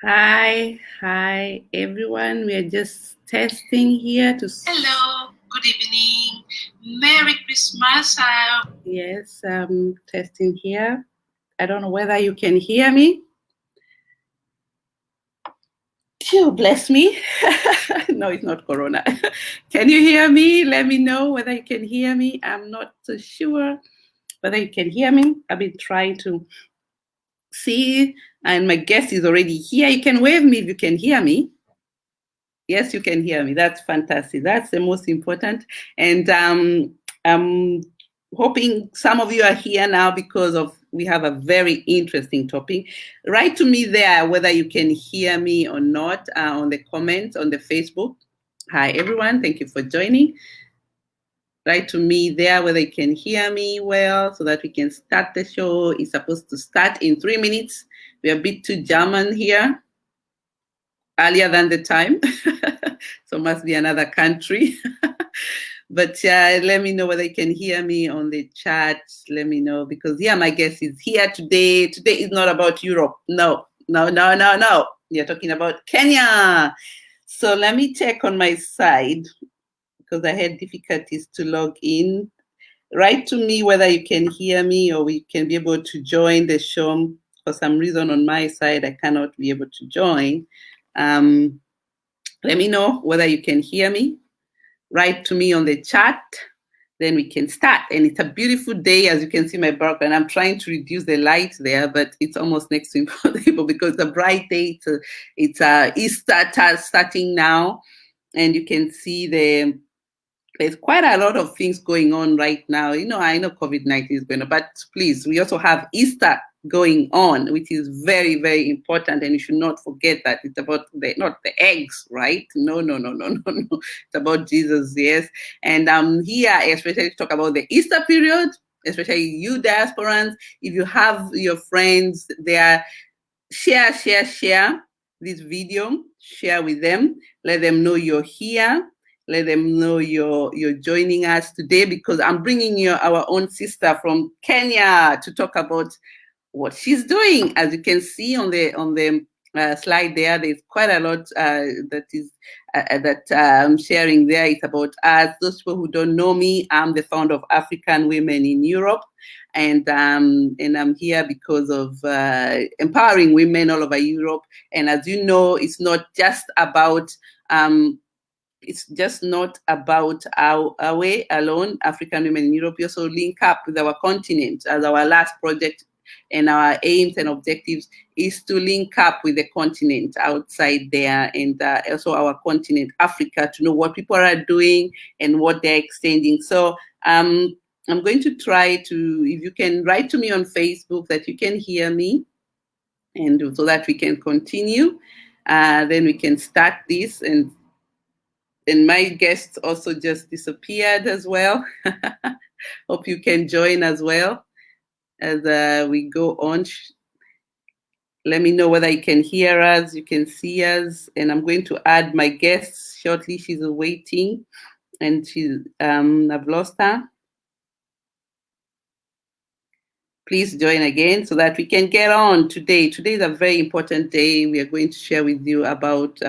Hi, everyone. We are just testing here to. Hello, good evening, Merry Christmas. Yes, testing here. I don't know whether you can hear me. Phew, bless me. No, it's not Corona. Can you hear me? Let me know whether you can hear me. I'm not so sure whether you can hear me. I've been trying to see, and my guest is already here. You can wave me if you can hear me. Yes, you can hear me. That's fantastic. That's the most important. And I'm hoping some of you are here now because of we have a very interesting topic. Write to me there whether you can hear me or not on the comments on the Facebook. Hi everyone, thank you for joining. Write to me there whether you can hear me well so that we can start the show. It's supposed to start in 3 minutes. We're a bit too German here, earlier than the time. So must be another country. But let me know whether you can hear me on the chat. Let me know because my guest is here today. Today is not about Europe. No. We are talking about Kenya. So let me check on my side because I had difficulties to log in. Write to me whether you can hear me or we can be able to join the show. For some reason on my side, I cannot be able to join. Let me know whether you can hear me. Write to me on the chat, then we can start. And it's a beautiful day, as you can see my background. I'm trying to reduce the light there, but it's almost next to impossible because it's a bright day. It's Easter starting now, and you can see there's quite a lot of things going on right now. I know COVID-19 is going on, but please, we also have Easter going on, which is very, very important. And you should not forget that it's about not the eggs, right? No. It's about Jesus, yes. And I'm here especially to talk about the Easter period, especially you diasporans. If you have your friends there, share this video, share with them, let them know you're here. Let them know you're joining us today because I'm bringing you our own sister from Kenya to talk about what she's doing. As you can see on the slide there's quite a lot that I'm sharing there. It's about us. Those people who don't know me, I'm the founder of African Women in Europe, and I'm here because of empowering women all over Europe. And as you know, it's not just about it's just not about our way alone, African Women in Europe. We also link up with our continent as our last project, and our aims and objectives is to link up with the continent outside there, and also our continent, Africa, to know what people are doing and what they're extending. So I'm going to try to, if you can write to me on Facebook that you can hear me, and so that we can continue. Then we can start this, and my guests also just disappeared as well. Hope you can join as well as we go on. Let me know whether you can hear us, you can see us, and I'm going to add my guest shortly. She's waiting, and I've lost her. Please join again so that we can get on today. Today is a very important day. We are going to share with you about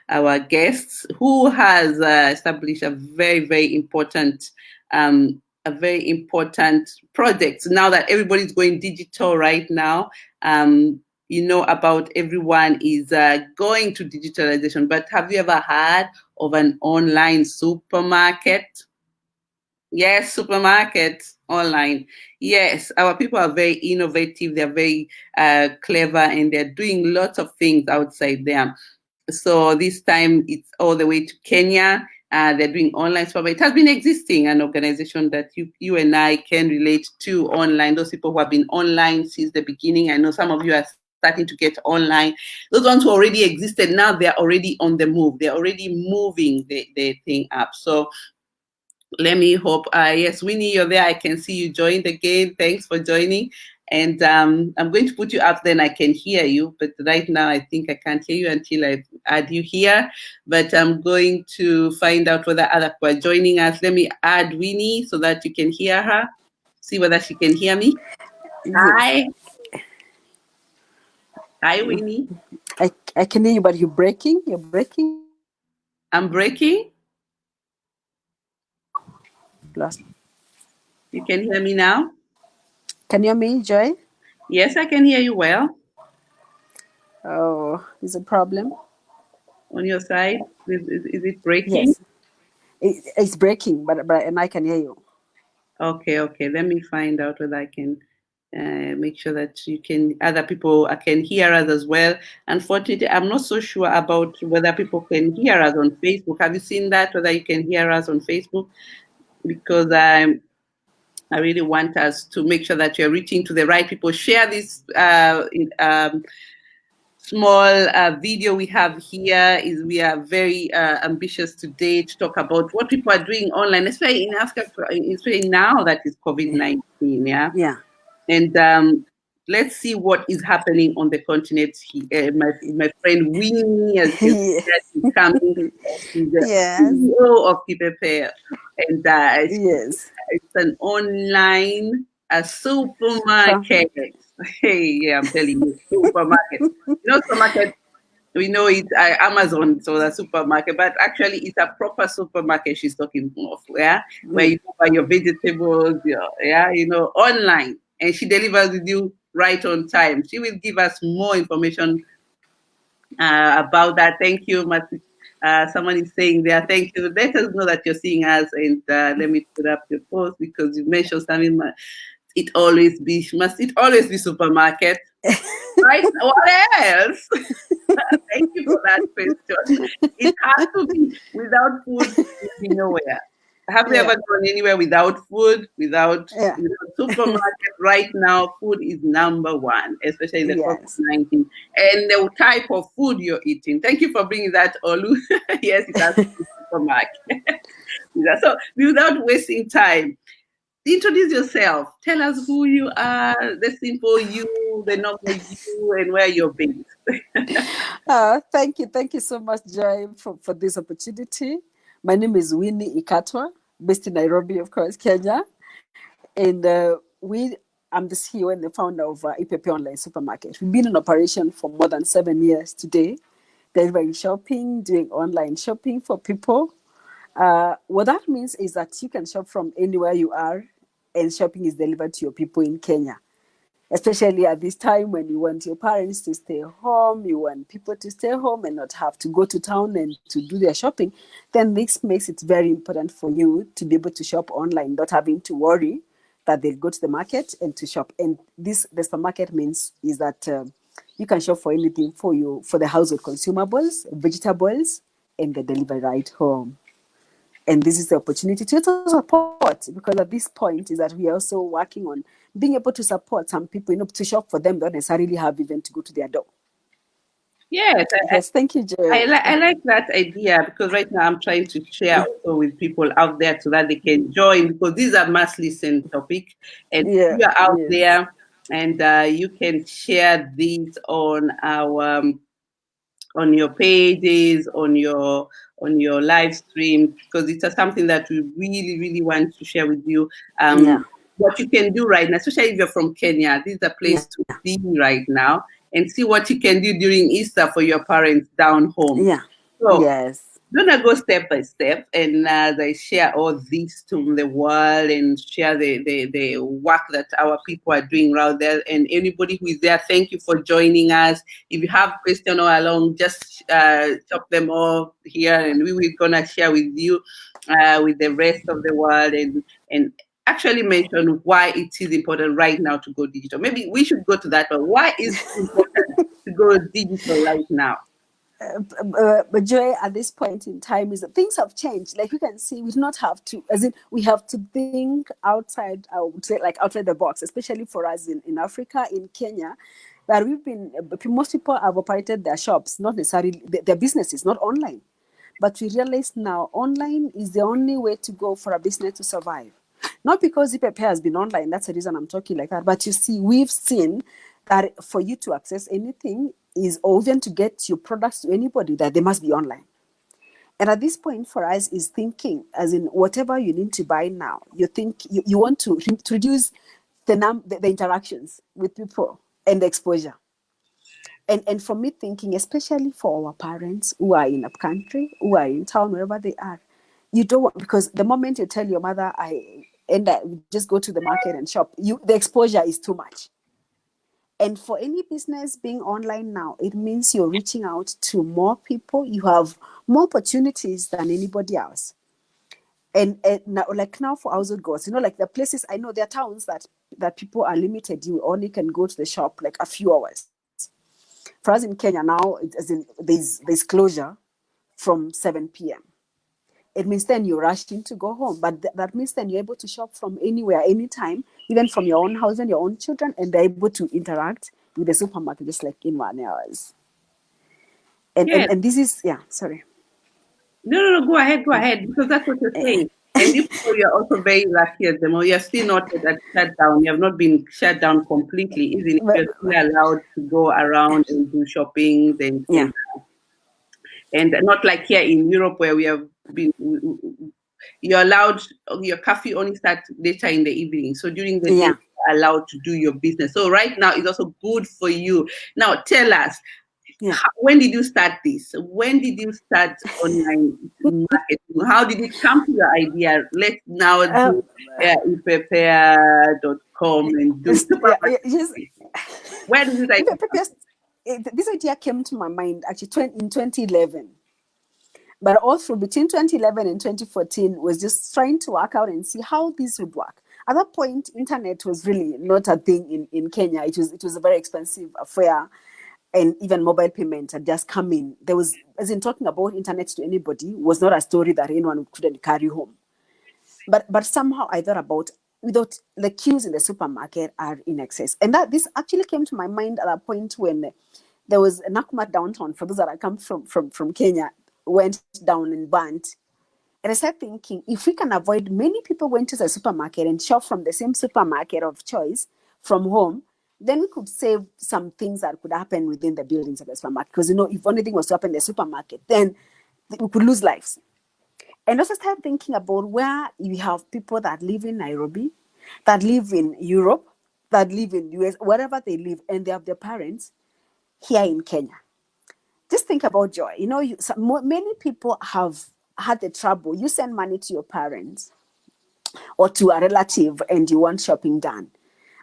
our guests who has established a very, very important project. Now that everybody's going digital right now, about everyone is going to digitalization. But have you ever heard of an online supermarket? Yes, supermarket online. Yes, our people are very innovative. They're very clever, and they're doing lots of things outside there. So this time it's all the way to Kenya. They're doing online supermarket. It has been existing, an organization that you and I can relate to online. Those people who have been online since the beginning. I know some of you are starting to get online. Those ones who already existed, now they're already on the move. They're already moving the thing up. So let me hope. Yes, Winnie, you're there. I can see you joined again. Thanks for joining. And I'm going to put you up, then I can hear you. But right now, I think I can't hear you until I add you here. But I'm going to find out whether other people are joining us. Let me add Winnie so that you can hear her. See whether she can hear me. Yes. Hi. Hi, Winnie. I can hear you, but you're breaking. You're breaking. I'm breaking. Lost. You can hear me now? Can you hear me, Joy? Yes, I can hear you well. Oh, is a problem? On your side, is it breaking? Yes, it's breaking, but and I can hear you. Okay, okay. Let me find out whether I can make sure that you can other people can hear us as well. Unfortunately, I'm not so sure about whether people can hear us on Facebook. Have you seen that? Whether you can hear us on Facebook? Because I really want us to make sure that you're reaching to the right people. Share this small video we have here. Is we are very ambitious today to talk about what people are doing online, especially in Africa, especially now that is COVID-19. Yeah, Yeah. and let's see what is happening on the continent. My friend Winnie, as you can see, that is coming. She's the Yes. CEO of Kipepe, and Yes. it's an online From supermarket. Hey, yeah, I'm telling you, supermarket. Supermarket. We know it's Amazon, so the supermarket, but actually it's a proper supermarket she's talking of, yeah, where you buy your vegetables, online, and she delivers with you right on time. She will give us more information about that. Thank you, Mati. Someone is saying there, thank you. Let us know that you're seeing us, and let me put up your post because you mentioned something. Must it always be supermarket? Right? What else? Thank you for that question. It has to be. Without food, you'll be nowhere. Have you yeah. ever gone anywhere without food? Without Yeah. supermarket? Right now, food is number one, especially the Yes. COVID-19 and the type of food you're eating. Thank you for bringing that, Olu. Yes, it has to be supermarket. So, without wasting time, introduce yourself. Tell us who you are, the simple you, the normal you, and where you're based. Thank you so much, Joy, for this opportunity. My name is Winnie Ikatwa, based in Nairobi, of course, Kenya, and I'm the CEO and the founder of IPP Online Supermarket. We've been in operation for more than 7 years today, delivering shopping, doing online shopping for people. What that means is that you can shop from anywhere you are, and shopping is delivered to your people in Kenya. Especially at this time when you want your parents to stay home, you want people to stay home and not have to go to town and to do their shopping, then this makes it very important for you to be able to shop online, not having to worry that they'll go to the market and to shop. And this the supermarket means is that you can shop for anything for you, for the household consumables, vegetables, and the delivery right home. And this is the opportunity to also support, because at this point is that we are also working on being able to support some people, to shop for them, don't necessarily have even to go to their door. Yes, Yes, thank you, Joy. I like that idea because right now I'm trying to share also with people out there so that they can join because these are must listen topic and Yeah, you are out yes. there and you can share these on our on your pages on your live stream because it's something that we really really want to share with you. Yeah, What you can do right now, especially if you're from Kenya, this is a yeah, place to be right now and see what you can do during Easter for your parents down home. yeah, So yes, I'm gonna go step by step and as I share all this to the world and share the work that our people are doing out there and anybody who is there, thank you for joining us. If you have questions all along, just chop them off here and we will gonna share with you with the rest of the world and actually mention why it is important right now to go digital. Maybe we should go to that one. Why is it important to go digital right now? but Joy, at this point in time, is that things have changed. Like you can see, we do not have to, as in, we have to think outside. I would say, like outside the box, especially for us in Africa, in Kenya, that we've been. Most people have operated their shops, not necessarily their businesses, not online. But we realize now online is the only way to go for a business to survive. Not because IPP has been online, that's the reason I'm talking like that. But you see, we've seen that for you to access anything is, or even to get your products to anybody, that they must be online. And at this point for us is thinking, as in whatever you need to buy now, you want to reduce the interactions with people and the exposure. And for me thinking, especially for our parents who are in a country, who are in town, wherever they are, you don't want, because the moment you tell your mother, I just go to the market and shop, the exposure is too much. And for any business being online now, it means you're reaching out to more people. You have more opportunities than anybody else. And now, like now for household goods, like the places, I know there are towns that people are limited. You only can go to the shop like a few hours. For us in Kenya now, there's closure from 7 p.m. It means then you're rushing to go home. But that means then you're able to shop from anywhere, anytime, even from your own house and your own children, and they're able to interact with the supermarket just like in 1 hours. And, Yes. and this is, yeah, sorry. No, go ahead, because that's what you're saying. And you people, you're also very lucky at the moment. You're still not shut down. You have not been shut down completely, even if you're still allowed to go around and do shopping. And not like here in Europe where we have been, you're allowed, your coffee only starts later in the evening. So during the day, you're allowed to do your business. So right now, it's also good for you. Now, tell us, when did you start this? When did you start online marketing? How did it come to your idea? Let's now do eprepare.com and do Where did it this idea came to my mind actually in 2011. But all through between 2011 and 2014 was just trying to work out and see how this would work. At that point, internet was really not a thing in Kenya. It was a very expensive affair. And even mobile payments had just come in. There was, as in talking about internet to anybody, was not a story that anyone couldn't carry home. But somehow I thought about, without the queues in the supermarket are in excess. And that this actually came to my mind at a point when there was a Nakumatt downtown, for those that I come from Kenya, went down and burnt. And I started thinking, if we can avoid many people going to the supermarket and shop from the same supermarket of choice from home, then we could save some things that could happen within the buildings of the supermarket. Because, if anything was to happen in the supermarket, then we could lose lives. And also started thinking about where we have people that live in Nairobi, that live in Europe, that live in US, wherever they live, and they have their parents here in Kenya. Just think about joy. Many people have had the trouble. You send money to your parents or to a relative and you want shopping done.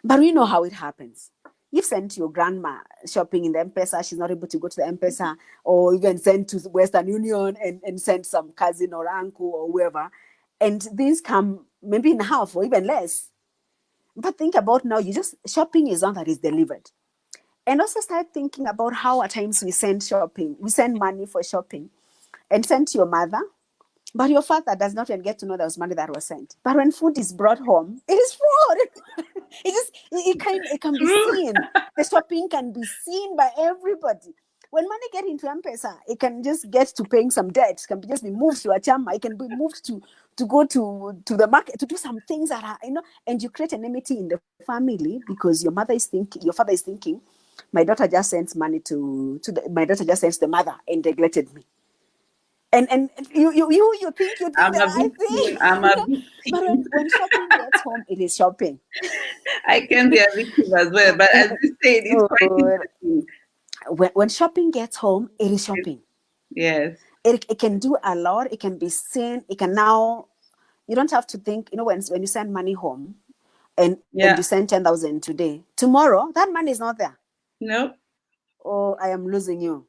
But we know how it happens. You've sent your grandma shopping in the M-Pesa, she's not able to go to the M-Pesa, or even sent to Western Union and send some cousin or uncle or whoever. And these come maybe in half or even less. But think about now, shopping is one that is delivered. And also start thinking about how at times we send money for shopping and send to your mother, but your father does not even get to know there was money that was sent. But when food is brought home, it is food. it can be seen. The shopping can be seen by everybody. When money gets into M-Pesa, it can just get to paying some debt. It can just be moved to a chama. It can be moved to go to the market to do some things that are, and you create enmity in the family because your father is thinking, my daughter just sends money my daughter just sends the mother and neglected me. And you think you do that, I'm a victim. But when shopping gets home, it is shopping. I can be a victim as well, but as you said, it's quite interesting. When shopping gets home, it is shopping. Yes. It can do a lot. It can be seen. It can now, you don't have to think, when you send money home and you send 10,000 today, tomorrow, that money is not there. No. Oh, I am losing you.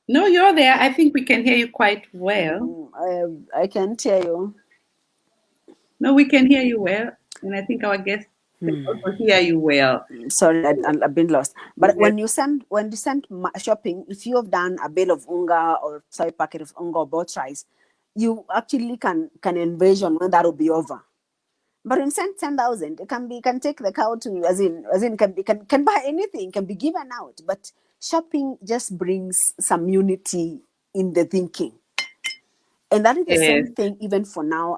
No, you're there. I think we can hear you quite well. I can't hear you. No, we can hear you well. And I think our guests can also hear you well. Sorry, I've been lost. But when you send shopping, if you have done a bale of unga or sorry packet of unga or bought rice, you actually can envision when that will be over. But when you send 10,000, it can take the cow to as in can buy anything, can be given out. But shopping just brings some unity in the thinking, and that is the same thing even for now.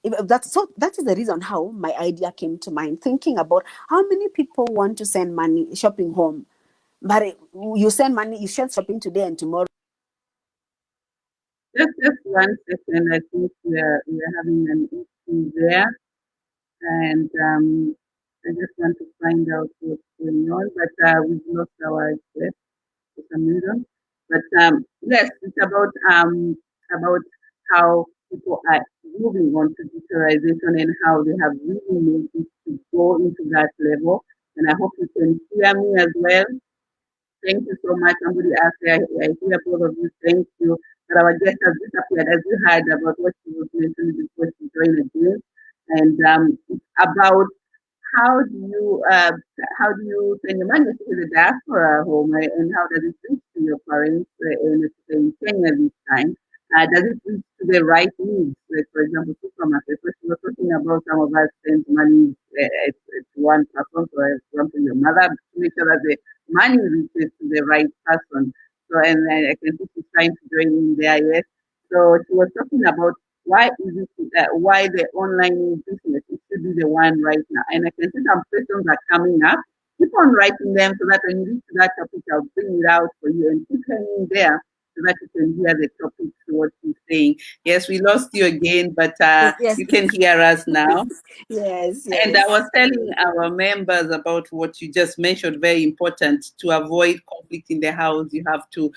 That is the reason how my idea came to mind, thinking about how many people want to send money shopping home, but you send money, you send shopping today and tomorrow. Just 1 second, I think we're having an issue there, and I just want to find out what's going on, but we've lost our guest for some reason. But yes, it's about how people are moving on to digitalization and how they have really made it to go into that level. And I hope you can hear me as well. Thank you so much. Somebody asked, I hear both of you. Thank you. But our guest has disappeared, as you heard about what she was mentioning before she joined again. And it's about how do you uh, how do you send your money to the diaspora home, and how does it reach to your parents in Kenya this time? Does it reach to the right needs? Like for example, supermarkets. So she was talking about some of us send money to one person, for example, your mother, to make sure that the money reaches to the right person. So and I can see she's trying to join in there. Yes. So she was talking about why is it why the online business it should be the one right now? And I can see some questions are coming up. Keep on writing them so that when you reach that topic, I'll bring it out for you and keep hanging there so that you can hear the topic, what she's saying. Yes, we lost you again, but Yes, you can hear us now. yes, And I yes. was telling our members about what you just mentioned, very important to avoid conflict in the house. You have to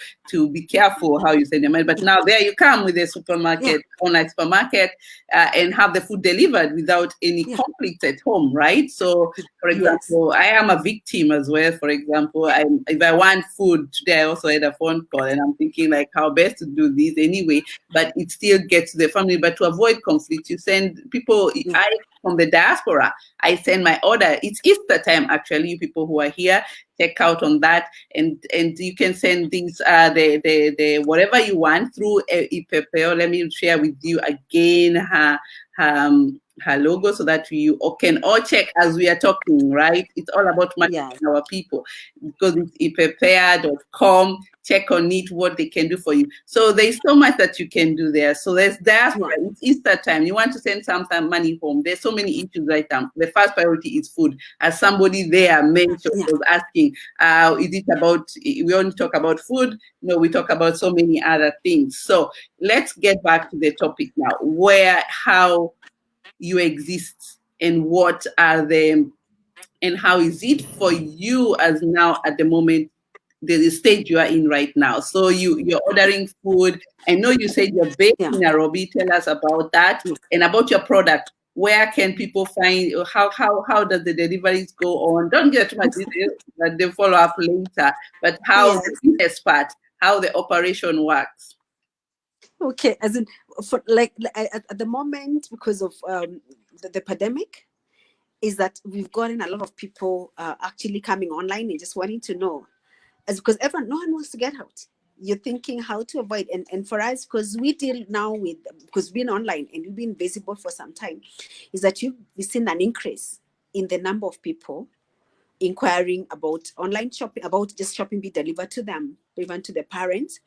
be careful how you send your money. But now there you come with a Yeah, supermarket, online supermarket, and have the food delivered without any yeah, conflict at home, right? So, for yes, example, I am a victim as well. For example, if I want food today, I also had a phone call, and I'm thinking like how best to do this anyway. But it still gets to the family. But to avoid conflict, you send people. yeah, I from the diaspora. I send my order. It's Easter time, actually. You people who are here, check out on that, and you can send things the whatever you want through ePepeo. Let me share with you again her logo so that you can all check as we are talking. Right? It's all about yeah, our people because it's eprepare.com. Check on it, what they can do for you. So there's so much that you can do there. So there's diaspora. yeah, It's Easter time. You want to send some money home. There's so many issues right now. The first priority is food. As somebody there mentioned, yeah, was asking, is it about, we only talk about food? No, we talk about so many other things. So let's get back to the topic now, how you exist and what are the and how is it for you as now at the moment the stage you are in right now. So you're ordering food. I know you said you're based yeah, in Nairobi. Tell us about that yeah, and about your product. Where can people find how does the deliveries go on? Don't get too much detail, but they follow up later. But how yes. the business part, how the operation works. Okay, as in for at the moment because of the pandemic, is that we've gotten a lot of people actually coming online and just wanting to know, as because no one wants to get out. You're thinking how to avoid, and for us, because we deal now with, because we've been online and we've been visible for some time, is that we've seen an increase in the number of people inquiring about online shopping, about just shopping be delivered to them, even to the parents.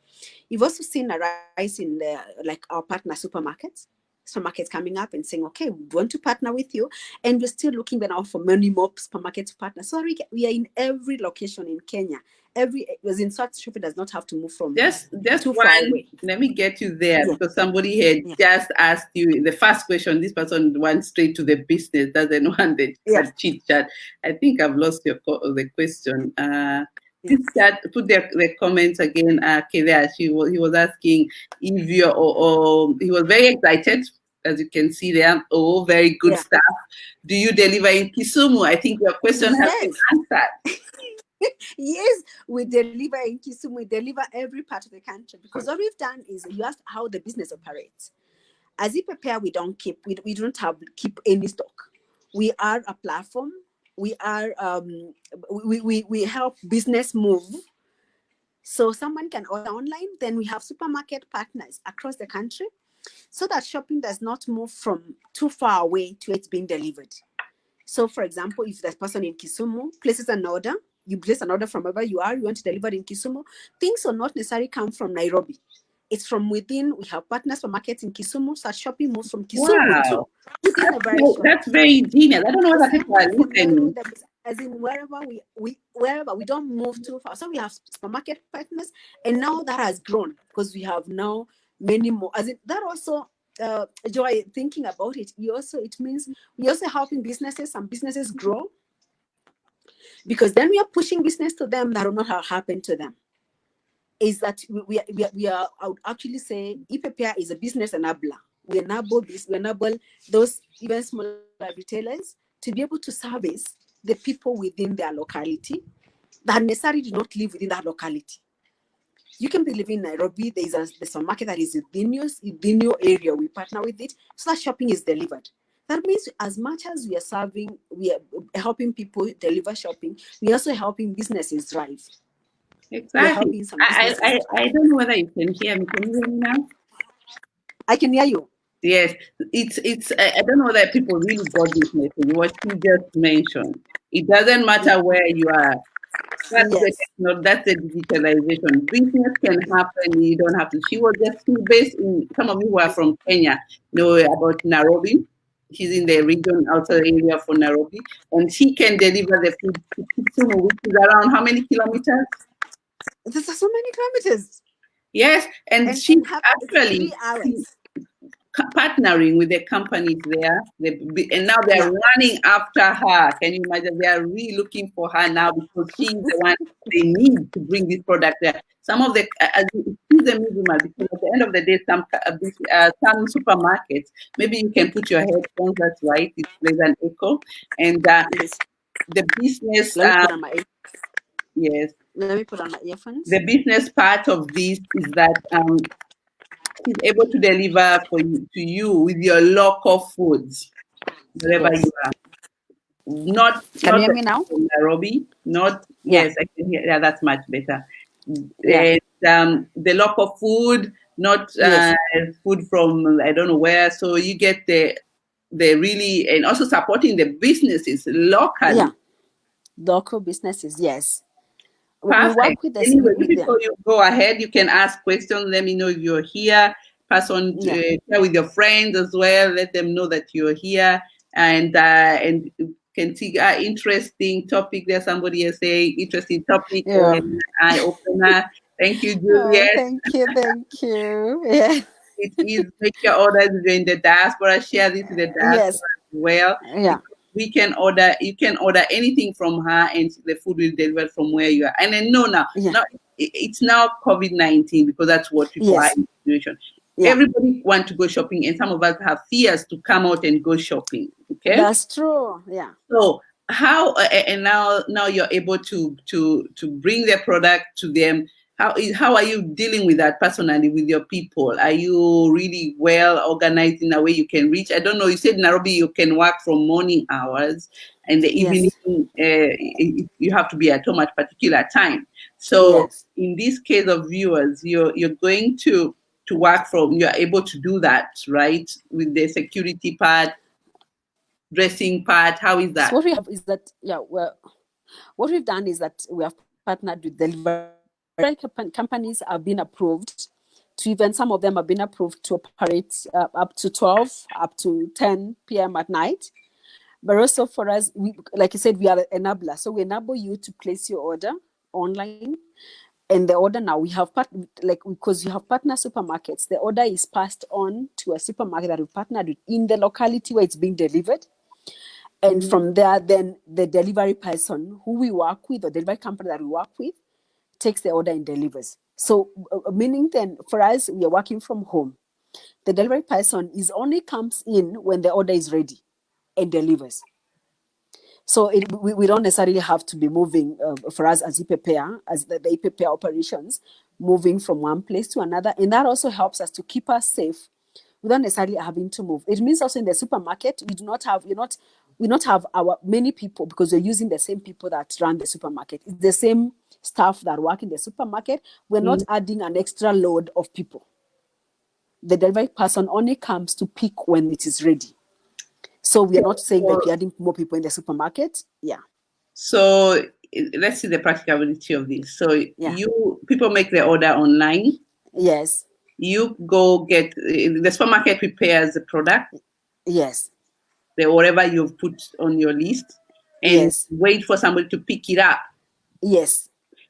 You've also seen a rise in the, like our partner supermarkets coming up and saying, okay, we want to partner with you. And we're still looking now for many more supermarkets to partner. So we are in every location in Kenya. Was in such Shopee does not have to move from Just too far one, away. let me get you there Yeah, because somebody had yeah, just asked you the first question. This person wants straight to the business, doesn't want the yeah, chit chat. I think I've lost the question. yeah. Please chat, put the comments again. Okay, there he was asking if you or he was very excited. As you can see there, oh, very good Yeah. stuff. Do you deliver in Kisumu? I think your question has been Yes. answered. Yes, we deliver in Kisumu, we deliver every part of the country, because what we've done is, you asked how the business operates. As ePepare, we don't keep any stock. We are a platform. We are we help business move. So someone can order online. Then we have supermarket partners across the country, so that shopping does not move from too far away to it's being delivered. So, for example, if the person in Kisumu places an order, you place an order from wherever you are, you want to deliver in Kisumu, things will not necessarily come from Nairobi. It's from within. We have partners for markets in Kisumu, so shopping moves from Kisumu too Wow, within a very short that's time. very genius. I don't know The whether same people are way for Meru, listening. as in wherever we don't move too far. So we have supermarket partners, and now that has grown because we have now many more. As in that also, Joy, thinking about it, it means we also helping businesses. Some businesses grow because then we are pushing business to them that will not have happened to them. Is that we are, I would actually say ePepea is a business enabler. We enable those even smaller retailers to be able to service the people within their locality that necessarily do not live within that locality. You can be living in Nairobi, there's a market that is within your area, we partner with it, so that shopping is delivered. That means as much as we are helping people deliver shopping, we're also helping businesses thrive. Exactly. I don't know whether you can hear me. Can you hear me now? I can hear you. Yes, it's. I don't know whether people really got this message. What she just mentioned. It doesn't matter where you are. That's that's the digitalization. Business can happen. You don't have to. She was just based in. Some of you who are from Kenya know about Nairobi. She's in the region, outer area for Nairobi, and she can deliver the food to Kisumu, which is around how many kilometers? There's so many kilometers. Yes, and she's actually 3 hours. Partnering with the companies there, and now they're running after her. Can you imagine? They are really looking for her now because she's the one they need to bring this product there. Some of the, she's a middleman because at the end of the day, some supermarkets, maybe you can put your headphones. That's right. There's an echo, and the business. Yes. Let me put on my earphones. The business part of this is that she's able to deliver to you with your local foods wherever you are. Can you hear me now? Nairobi. Yes, I can hear. Yeah, that's much better. And, the local food, not food from I don't know where. So you get the really, and also supporting the businesses locally. Yeah, local businesses. Yes. Perfect. We work with anyway, before you go ahead, you can ask questions. Let me know if you're here. Pass on share with your friends as well. Let them know that you're here, and you can see interesting topic there. Somebody is saying interesting topic. Eye opener. Thank you, Juliet. Thank you. Yeah. It is make your orders in the diaspora. Share this with the diaspora as well. Yeah. You can order anything from her, and the food will deliver from where you are. And then now it's now COVID-19 because that's what people are in the situation. Yeah. Everybody want to go shopping, and some of us have fears to come out and go shopping. Okay, that's true. Yeah. So how and now you're able to bring the product to them. How are you dealing with that personally with your people? Are you really well organized in a way you can reach? I don't know. You said Nairobi you can work from morning hours, and the evening you have to be at home at particular time. So in this case of viewers, you're going to work from. You're able to do that, right? With the security part, dressing part. How is that? So what we have is that what we've done is that we have partnered with delivery companies have been approved to even some of them have been approved to operate up to 12 up to 10 p.m. at night. But also for us, like I said, we are an enabler, so we enable you to place your order online, and the order now we have because you have partner supermarkets, the order is passed on to a supermarket that we partnered with in the locality where it's being delivered. And from there, then the delivery person who we work with, or delivery company that we work with, takes the order and delivers. So meaning then for us, we are working from home. The delivery person only comes in when the order is ready and delivers. So we don't necessarily have to be moving for us as ePepea, as the ePepea operations, moving from one place to another. And that also helps us to keep us safe without necessarily having to move. It means also in the supermarket, we not have our many people, because we're using the same people that run the supermarket. It's the same staff that work in the supermarket. We're not adding an extra load of people. The delivery person only comes to pick when it is ready. So we are not saying that we're adding more people in the supermarket. Yeah. So let's see the practicability of this. So people make their order online. Yes. You go get the supermarket prepares the product. Yes. Whatever you've put on your list, and wait for somebody to pick it up. Yes.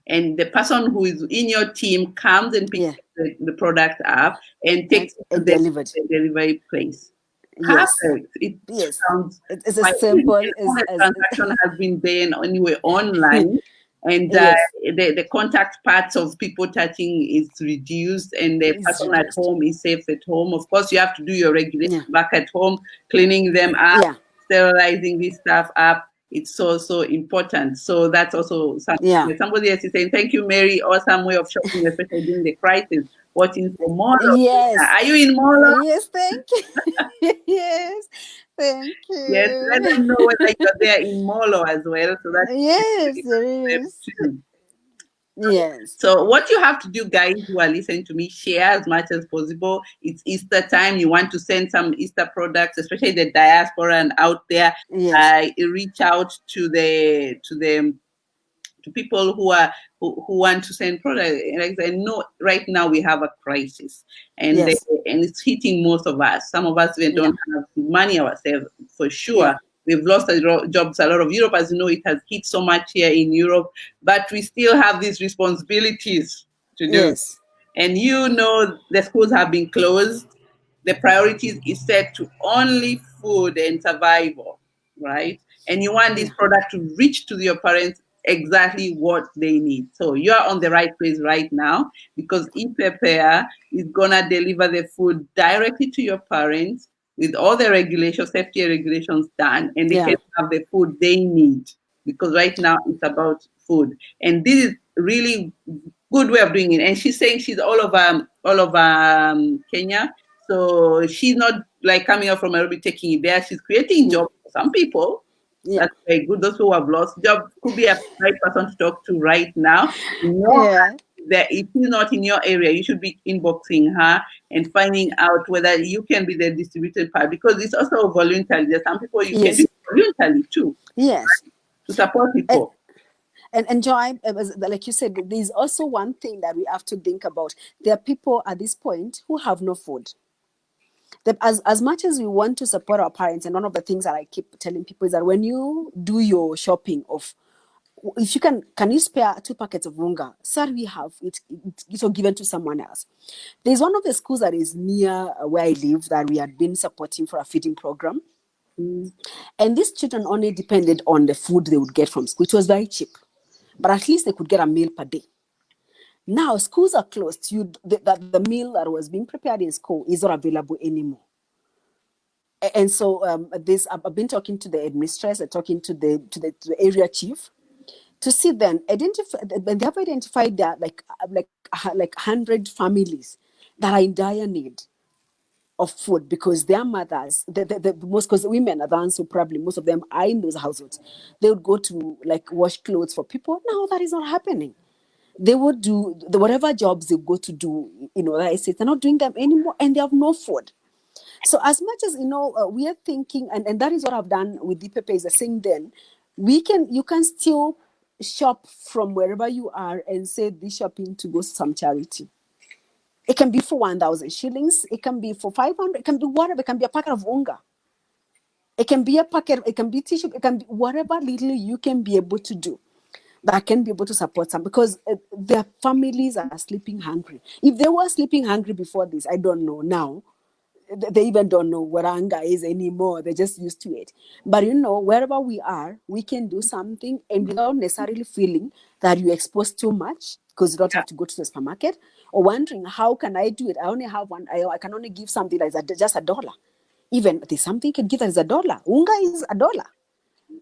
And the person who is in your team comes and picks the product up and takes it to the delivery place. Yes. Perfect. It Yes. sounds It's as quite simple easy. All the as transaction has been done anyway online, and yes, the contact parts of people touching is reduced, and the it's person at reduced. home is safe at home. Of course, you have to do your regulation Yeah. back at home, cleaning them up, Yeah. sterilizing this stuff up. It's so important. So that's also something. Yeah. Somebody else is saying, "Thank you, Mary. Awesome way of shopping, especially during the crisis. Watching for more. Yes. Are you in Molo? Yes, thank you. Yes. Thank Yes, let you. them know whether you're there in Molo as well, so that Yes, you there can them is. too. Yes. So what you have to do, guys who are listening to me, share as much as possible. It's Easter time. You want to send some Easter products, especially the diaspora and out there. Yes. Reach out to people who want to send products. Like I know right now we have a crisis, and Yes. and it's hitting most of us. Some of us even Yeah. don't have money ourselves for Yeah. sure. We've lost jobs. A lot of Europe, as you know, it has hit so much here in Europe, but we still have these responsibilities to do. Yes. And you know, the schools have been closed. The priorities is set to only food and survival, right? And you want this Yeah. product to reach to your parents exactly what they need. So you are on the right place right now because ePrepare is gonna deliver the food directly to your parents with all the regulations, safety regulations done, and they Yeah. can have the food they need. Because right now it's about food, and this is really good way of doing it. And she's saying she's all over Kenya, so she's not like coming out from Nairobi taking it there. She's creating Yeah. jobs for some people. Yeah. That's very good. Those who have lost job could be a right person to talk to right now. No, Yeah. that if he's not in your area, you should be inboxing her and finding out whether you can be the distributed part because it's also voluntary. There's some people you can do Yes. voluntarily too Yes. to support And people. and Joy, like you said, there's also one thing that we have to think about. There are people at this point who have no food. As much as we want to support our parents, and one of the things that I keep telling people is that when you do your shopping of, if you can you spare 2 packets of runga? Sir, we have it's given to someone else. There's one of the schools that is near where I live that we had been supporting for a feeding program. Mm. And these children only depended on the food they would get from school, which was very cheap. But at least they could get a meal per day. Now schools are closed. The meal that was being prepared in school is not available anymore. And so this I've been talking to the administrator, talking to the area chief to see then identify. They have identified that like 100 families that are in dire need of food because their mothers, the most, because women are the ones who probably most of them are in those households. They would go to like wash clothes for people. Now that is not happening. They would do whatever jobs they go to do, like I said, they're not doing them anymore and they have no food. So as much as, we are thinking, and that is what I've done with DPP is the same then, you can still shop from wherever you are and say this shopping to go some charity. It can be for 1,000 shillings. It can be for 500. It can be whatever. It can be a packet of unga. It can be a packet. It can be tissue. It can be whatever little you can be able to do that can be able to support some because their families are sleeping hungry. If they were sleeping hungry before this, I don't know now. They even don't know what anger is anymore. They're just used to it. But wherever we are, we can do something and without necessarily feeling that you expose too much because you don't have to go to the supermarket or wondering, how can I do it? I only have one. I can only give something like that, just $1. Even there's something you can give that is $1. Unga is $1.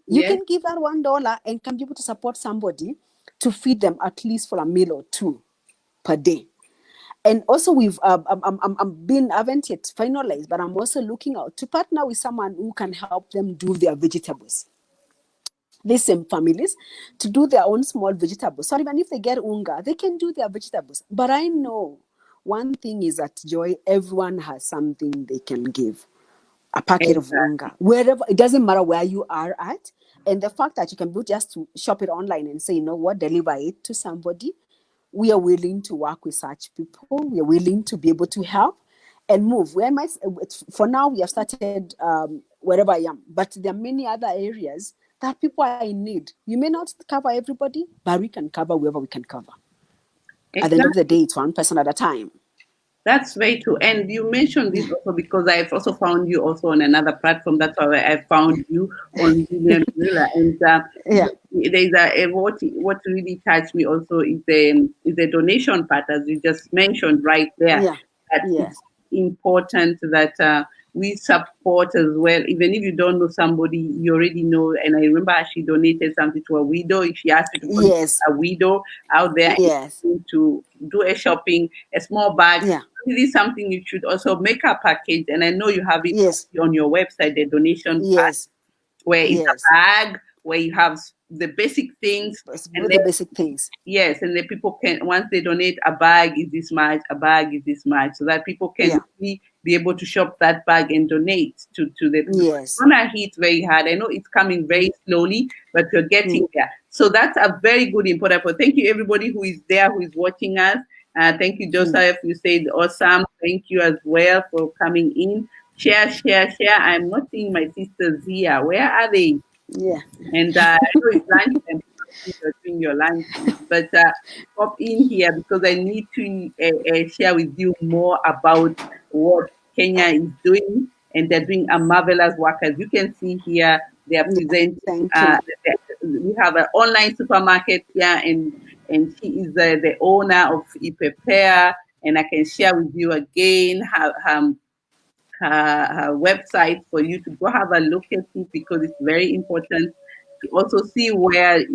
You Yes. can give that $1 and can be able to support somebody to feed them at least for a meal or two per day. And also I haven't yet finalized, but I'm also looking out to partner with someone who can help them do their vegetables. These same families to do their own small vegetables. So even if they get unga, they can do their vegetables. But I know one thing is that Joy, everyone has something they can give. A packet of Exactly. unga, wherever, it doesn't matter where you are at. And the fact that you can do just to shop it online and say, deliver it to somebody. We are willing to work with such people. We are willing to be able to help and move. For now, we have started wherever I am, but there are many other areas that people are in need. You may not cover everybody, but we can cover wherever we can cover. At the end of the Exactly. day, it's one person at a time. That's very true. And you mentioned this also because I've also found you also on another platform. That's why I found you on William Miller. And Yeah, there's what really touched me also is the donation part, as you just mentioned right there. yeah, That it's yes, important that we support as well. Even if you don't know somebody, you already know. And I remember she donated something to a widow. She asked you to contact yes, a widow out there yes, to do a shopping, a small bag. yeah, This is something you should also make a package. And I know you have it yes, on your website, the donation part, yes, where it's yes. a bag, where you have the basic things. And The basic things. yes, and the people can, once they donate, a bag is this much, a bag is this much, so that people can Yeah, really be able to shop that bag and donate to the people. yes. Corona hit very hard. I know it's coming very slowly, but we're getting there. So that's a very good important point. Thank you, everybody who is there, who is watching us. Thank you, Joseph. You said awesome. Thank you as well for coming in. Share, share, share. I'm not seeing my sisters here. Where are they? Yeah, And I know it's lunchtime, you're doing your lunch, but pop in here because I need to share with you more about what Kenya is doing, and they're doing a marvelous work. As you can see here, they are yeah. presenting. Thank you. We have an online supermarket here, and she is the owner of Ipepea, and I can share with you again her website for you to go have a look at it because it's very important to also see where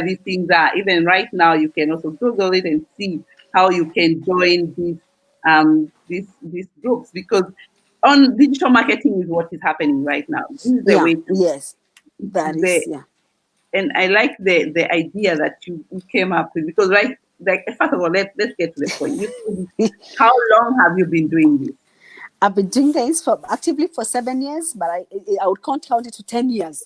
these things are. Even right now, you can also Google it and see how you can join these groups because on digital marketing is what is happening right now. This is the Yeah, way to yes. That the is, yeah. and I like the idea that you came up with because like first of all let's get to the point. How long have you been doing this? I've been doing this for actively for 7 years, but I would count it to 10 years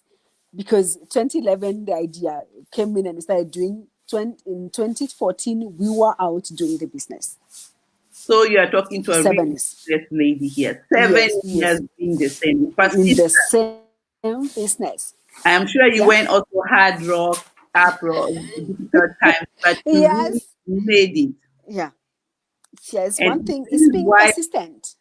because 2011 the idea came in and we started doing. In 2014 we were out doing the business So you are talking to for a seven real years. estate lady here. Seven Yes, years yes, being the same. in the Persistent. same business. I am sure you Yeah. went also hard rock, up rock, difficult times, but you really Yes. made it. Yeah. Yes. One And thing this is is being why persistent.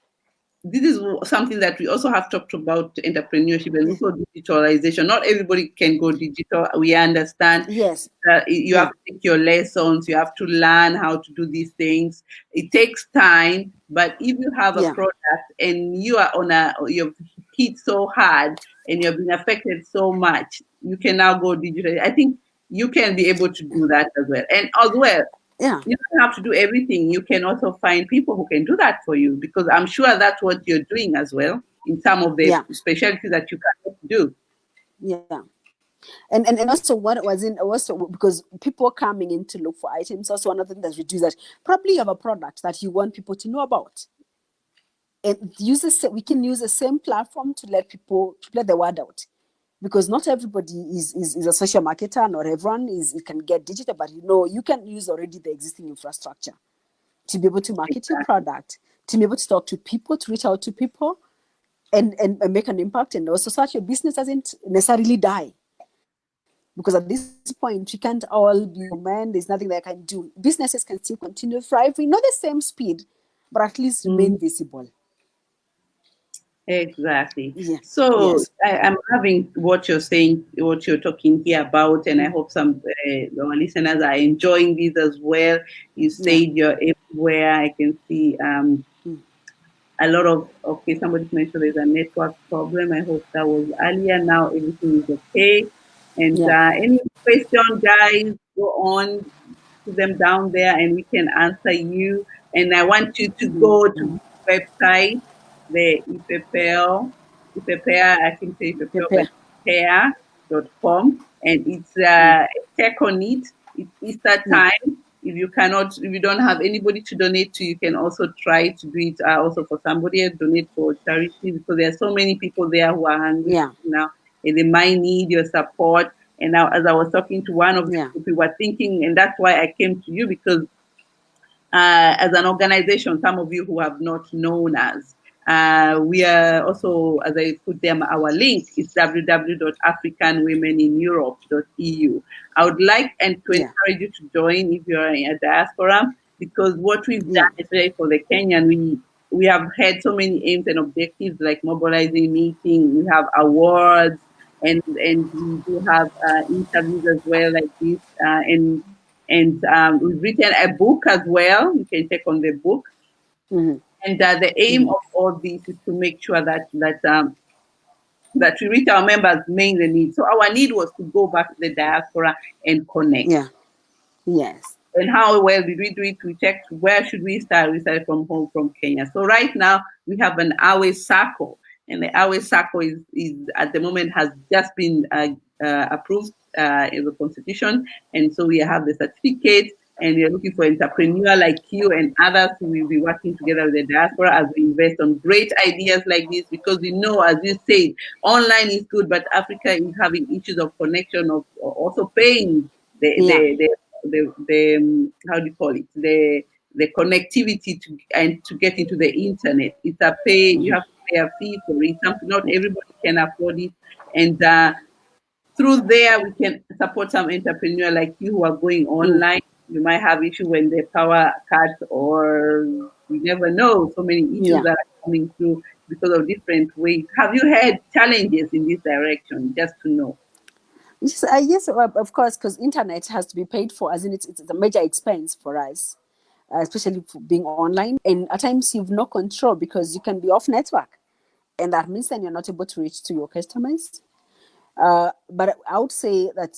this is something that we also have talked about entrepreneurship and Yeah. also digitalization. Not everybody can go digital. We understand Yes. that you Yeah. have to take your lessons, you have to learn how to do these things. It takes time, but if you have a Yeah. product and you've hit so hard and you've been affected so much, you can now go digital. I think you can be able to do that as well. And as well, Yeah. you don't have to do everything. You can also find people who can do that for you because I'm sure that's what you're doing as well in some of the Yeah. specialties that you cannot do. Yeah. And also what was in also because people coming in to look for items, also one of the things that reduce that probably you have a product that you want people to know about. And we can use the same platform to let the word out. Because not everybody is a social marketer, not everyone can get digital, but you can use already the existing infrastructure to be able to market your product, to be able to talk to people, to reach out to people and make an impact, and also so that your business doesn't necessarily die. Because at this point, we can't all be men, there's nothing that I can do. Businesses can still continue thriving, not the same speed, but at least remain visible. Exactly. Yeah. So Yes. I'm having what you're saying, what you're talking here about, and I hope some our listeners are enjoying this as well. You Yeah. said you're everywhere. I can see a lot of okay. Somebody mentioned there's a network problem. I hope that was earlier. Now everything is okay. And Yeah. any question, guys, go on to them down there, and we can answer you. And I want you to go to the website, the Ipepea, I think say Ipepea, but Prepare. Ipepea.com, and it's check on it. It's Easter Yeah. time. If you don't have anybody to donate to, you can also try to do it also for somebody else, donate for charity because there are so many people there who are hungry Yeah. now and they might need your support. And now, as I was talking to one of the Yeah. people, we were thinking, and that's why I came to you because as an organization, some of you who have not known us, we are also, as I put them, our link is www.africanwomenineurope.eu. I would like and to Yeah. encourage you to join if you're in a diaspora. because what we've Yeah. done, especially for the Kenyan, we have had so many aims and objectives like mobilizing meeting. We have awards, and we do have interviews as well like this, and we've written a book as well. You can check on the book. Mhm. And the aim of all this is to make sure that we reach our members' main need. So our need was to go back to the diaspora and connect. Yeah. Yes. And how well did we do it? We checked where should we start. We started from home, from Kenya. So right now we have an Awe Sacco, and the Awe Sacco is at the moment has just been approved in the constitution, and so we have the certificate. And we are looking for entrepreneur like you and others who will be working together with the diaspora as we invest on great ideas like this, because we know, as you said, online is good, but Africa is having issues of connection, of also paying Yeah. the how do you call it, the connectivity to get into the internet. It's a pay. You have to pay a fee for it. Something not everybody can afford it, and through there we can support some entrepreneur like you who are going online. You might have issue when the power cuts, or you never know. So many issues Yeah. are coming through because of different ways. Have you had challenges in this direction? Just to know. Yes, of course, because internet has to be paid for, as in it's a major expense for us, especially for being online. And at times you've no control because you can be off network, and that means then you're not able to reach to your customers. But I would say that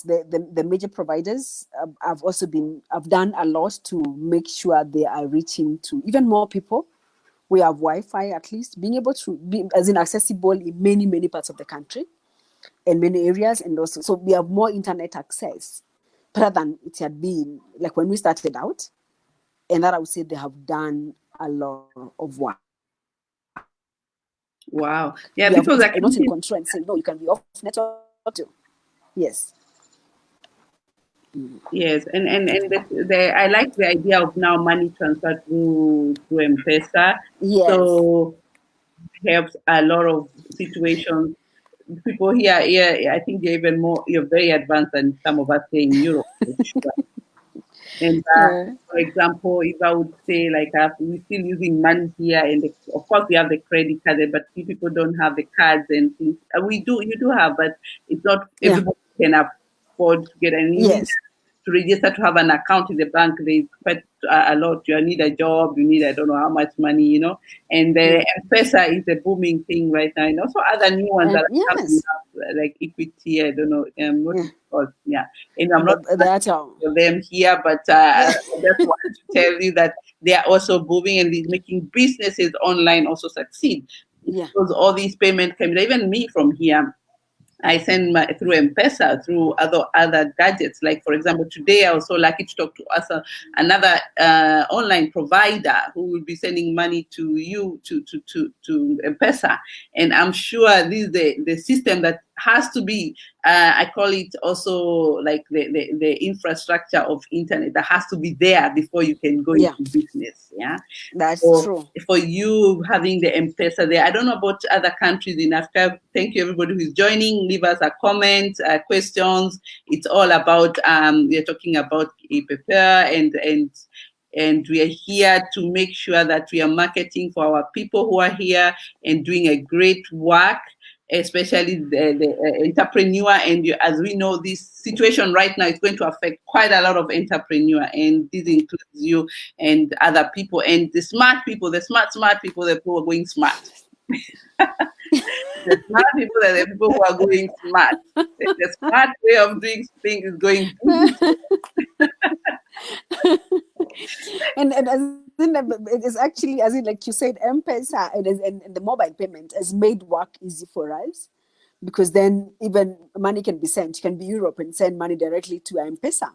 the major providers have done a lot to make sure they are reaching to even more people. We have Wi-Fi, at least being able to be as in accessible in many parts of the country, in many areas, and also so we have more internet access better than it had been like when we started out. And that I would say they have done a lot of work. Wow. We Yeah, have because I not in can. control and saying no, you can be off network too. Yes. Yes, and I like the idea of now money transfer through M-Pesa. Yes. So it helps a lot of situations. People here, I think you're very advanced than some of us here in Europe, for sure. And Yeah. for example, if I would say like we're still using money here, and of course we have the credit card, but few people don't have the cards and things. You do have, but it's not Yeah. everybody can afford to get any. You need Yes. to register to have an account in the bank. There's quite a lot. You need a job. You need I don't know how much money, And the M-Pesa is a booming thing right now, and also other new ones that And are coming yes. up, like Equity. I don't know. What Yeah. it's called. Yeah, and I'm not That's all. for them here, but Yeah. I just wanted to tell you that they are also booming and making businesses online also succeed. Yeah. Because all these payment can even me from here. I send through M-Pesa, through other gadgets. Like for example, today I was so lucky to talk to us another online provider who will be sending money to you to M-Pesa, and I'm sure this is the system that has to be. I call it also like the infrastructure of internet that has to be there before you can go Yeah. into business. Yeah. That's So true. for you having the M-Pesa there, I don't know about other countries in Africa. Thank you everybody who's joining. Leave us a comment, questions. It's all about we're talking about prepare and we are here to make sure that we are marketing for our people who are here and doing a great work, especially the entrepreneur. And as we know, this situation right now is going to affect quite a lot of entrepreneur, and this includes you and other people and the smart people, the smart people, the people who are going smart. The smart people are the people who are going smart. The smart way of doing things is going and as in, it is actually as in like you said, M-Pesa and the mobile payment has made work easy for us, because then even money can be sent. You can be Europe and send money directly to M-Pesa,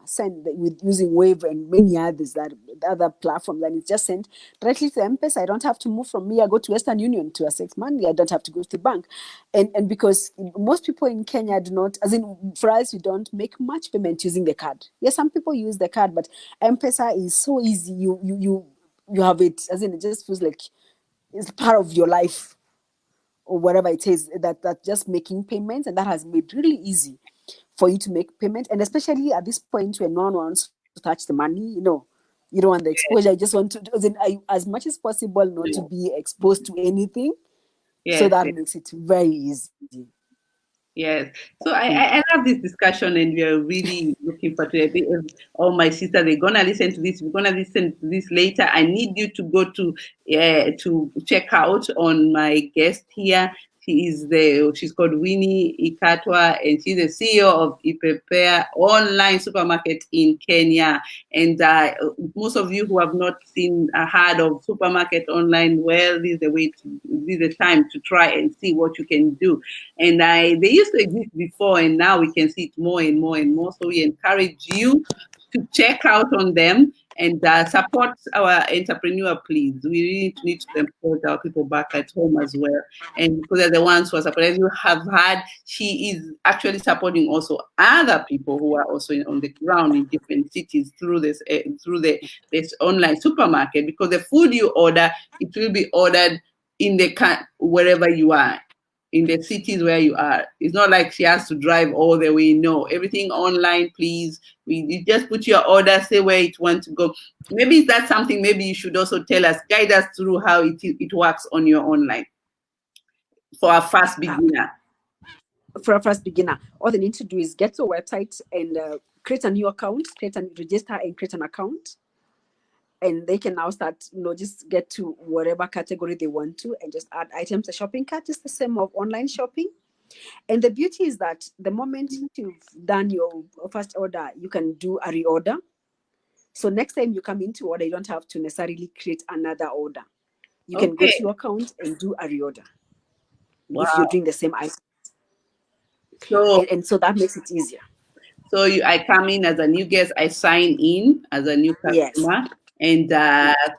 with using Wave and many others, that other platforms, and it's just sent directly to M-Pesa. I don't have to move from me. I go to Western Union to access money. I don't have to go to the bank, and because most people in Kenya do not, as in for us, we don't make much payment using the card. Yes, some people use the card, but M-Pesa is so easy. You have it, as in it just feels like it's part of your life, or whatever it is, that just making payments, and that has made really easy for you to make payment. And especially at this point when no one wants to touch the money, You don't want the exposure. You just want to, as much as possible, not to be exposed to anything. Yes, so that yes. makes it very easy. Yes. So I love this discussion, and we are really looking forward to it. All my sisters, they're gonna listen to this. We're gonna listen to this later. I need you to go to check out on my guest here. She's called Winnie Ikatwa, and she's the CEO of Ipepea online supermarket in Kenya. And most of you who have not heard of supermarket online, well, this is the time to try and see what you can do. And they used to exist before, and now we can see it more and more and more. So we encourage you to check out on them and support our entrepreneur, please. We really need to support our people back at home as well. And because they're the ones who are supporting. You have heard, she is actually supporting also other people who are also on the ground in different cities through this online supermarket, because the food you order, it will be ordered in wherever you are, in the cities where you are. It's not like she has to drive all the way. No, everything online, please. You just put your order, say where it wants to go. Maybe that's something maybe you should also tell us, guide us through how it works on your online for a first beginner. All they need to do is get to a website and create a new account, register and create an account. And they can now start, just get to whatever category they want to and just add items to shopping cart, just the same of online shopping. And the beauty is that the moment you've done your first order, you can do a reorder. So next time you come into order, you don't have to necessarily create another order. You can go to your account and do a reorder. Wow. If you're doing the same item. So, and so that makes it easier. So I come in as a new guest, I sign in as a new customer. Yes. And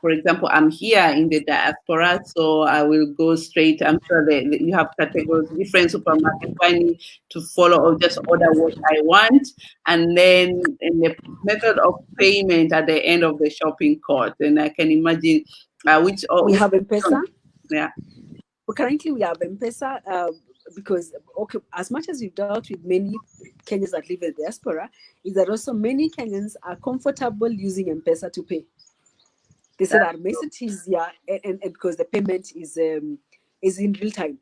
for example, I'm here in the diaspora, so I will go straight. I'm sure that you have categories, different supermarkets. I need to follow or just order what I want, and then in the method of payment at the end of the shopping cart. And I can imagine which we have M-Pesa. Yeah. But currently, we have M-Pesa because as much as we've dealt with many Kenyans that live in the diaspora, is that also many Kenyans are comfortable using M-Pesa to pay. They say that makes it easier, and because the payment is in real time.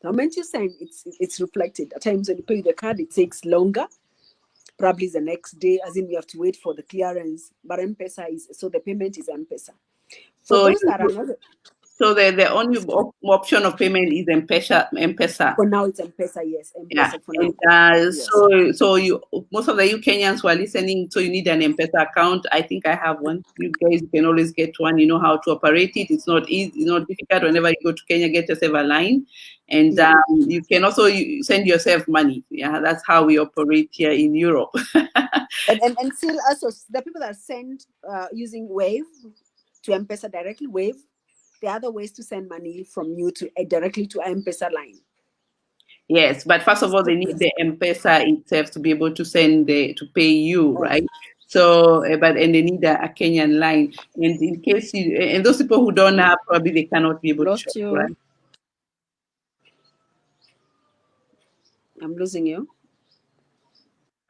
The moment you send, it's reflected. At times when you pay with the card, it takes longer. Probably the next day, as in we have to wait for the clearance. But M-Pesa so the payment is M-Pesa. So the only option of payment is M-Pesa. For now, it's M-Pesa, yes. M-Pesa yeah. For now. And, yes. So you, most of you Kenyans who are listening, so you need an M-Pesa account. I think I have one. You guys can always get one. You know how to operate it. It's not easy. It's not difficult. Whenever you go to Kenya, get yourself a line. And you can also send yourself money. Yeah, that's how we operate here in Europe. and still also, the people that send using Wave to M-Pesa directly, Wave, the other ways to send money from you to directly to M-Pesa line. Yes, but first of all, they need the M-Pesa itself to be able to to pay you, right? So, and they need a Kenyan line. And in case and those people who don't have, probably they cannot be able to shop, right? I'm losing you.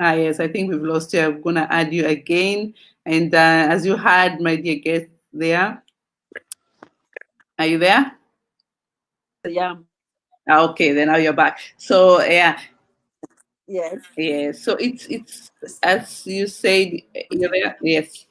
Yes, I think we've lost you. I'm going to add you again. And as you heard, my dear guest there, are you there? Yeah. Okay, then now you're back. So yeah. Yes. Yeah. So it's as you said, you're there. Yes.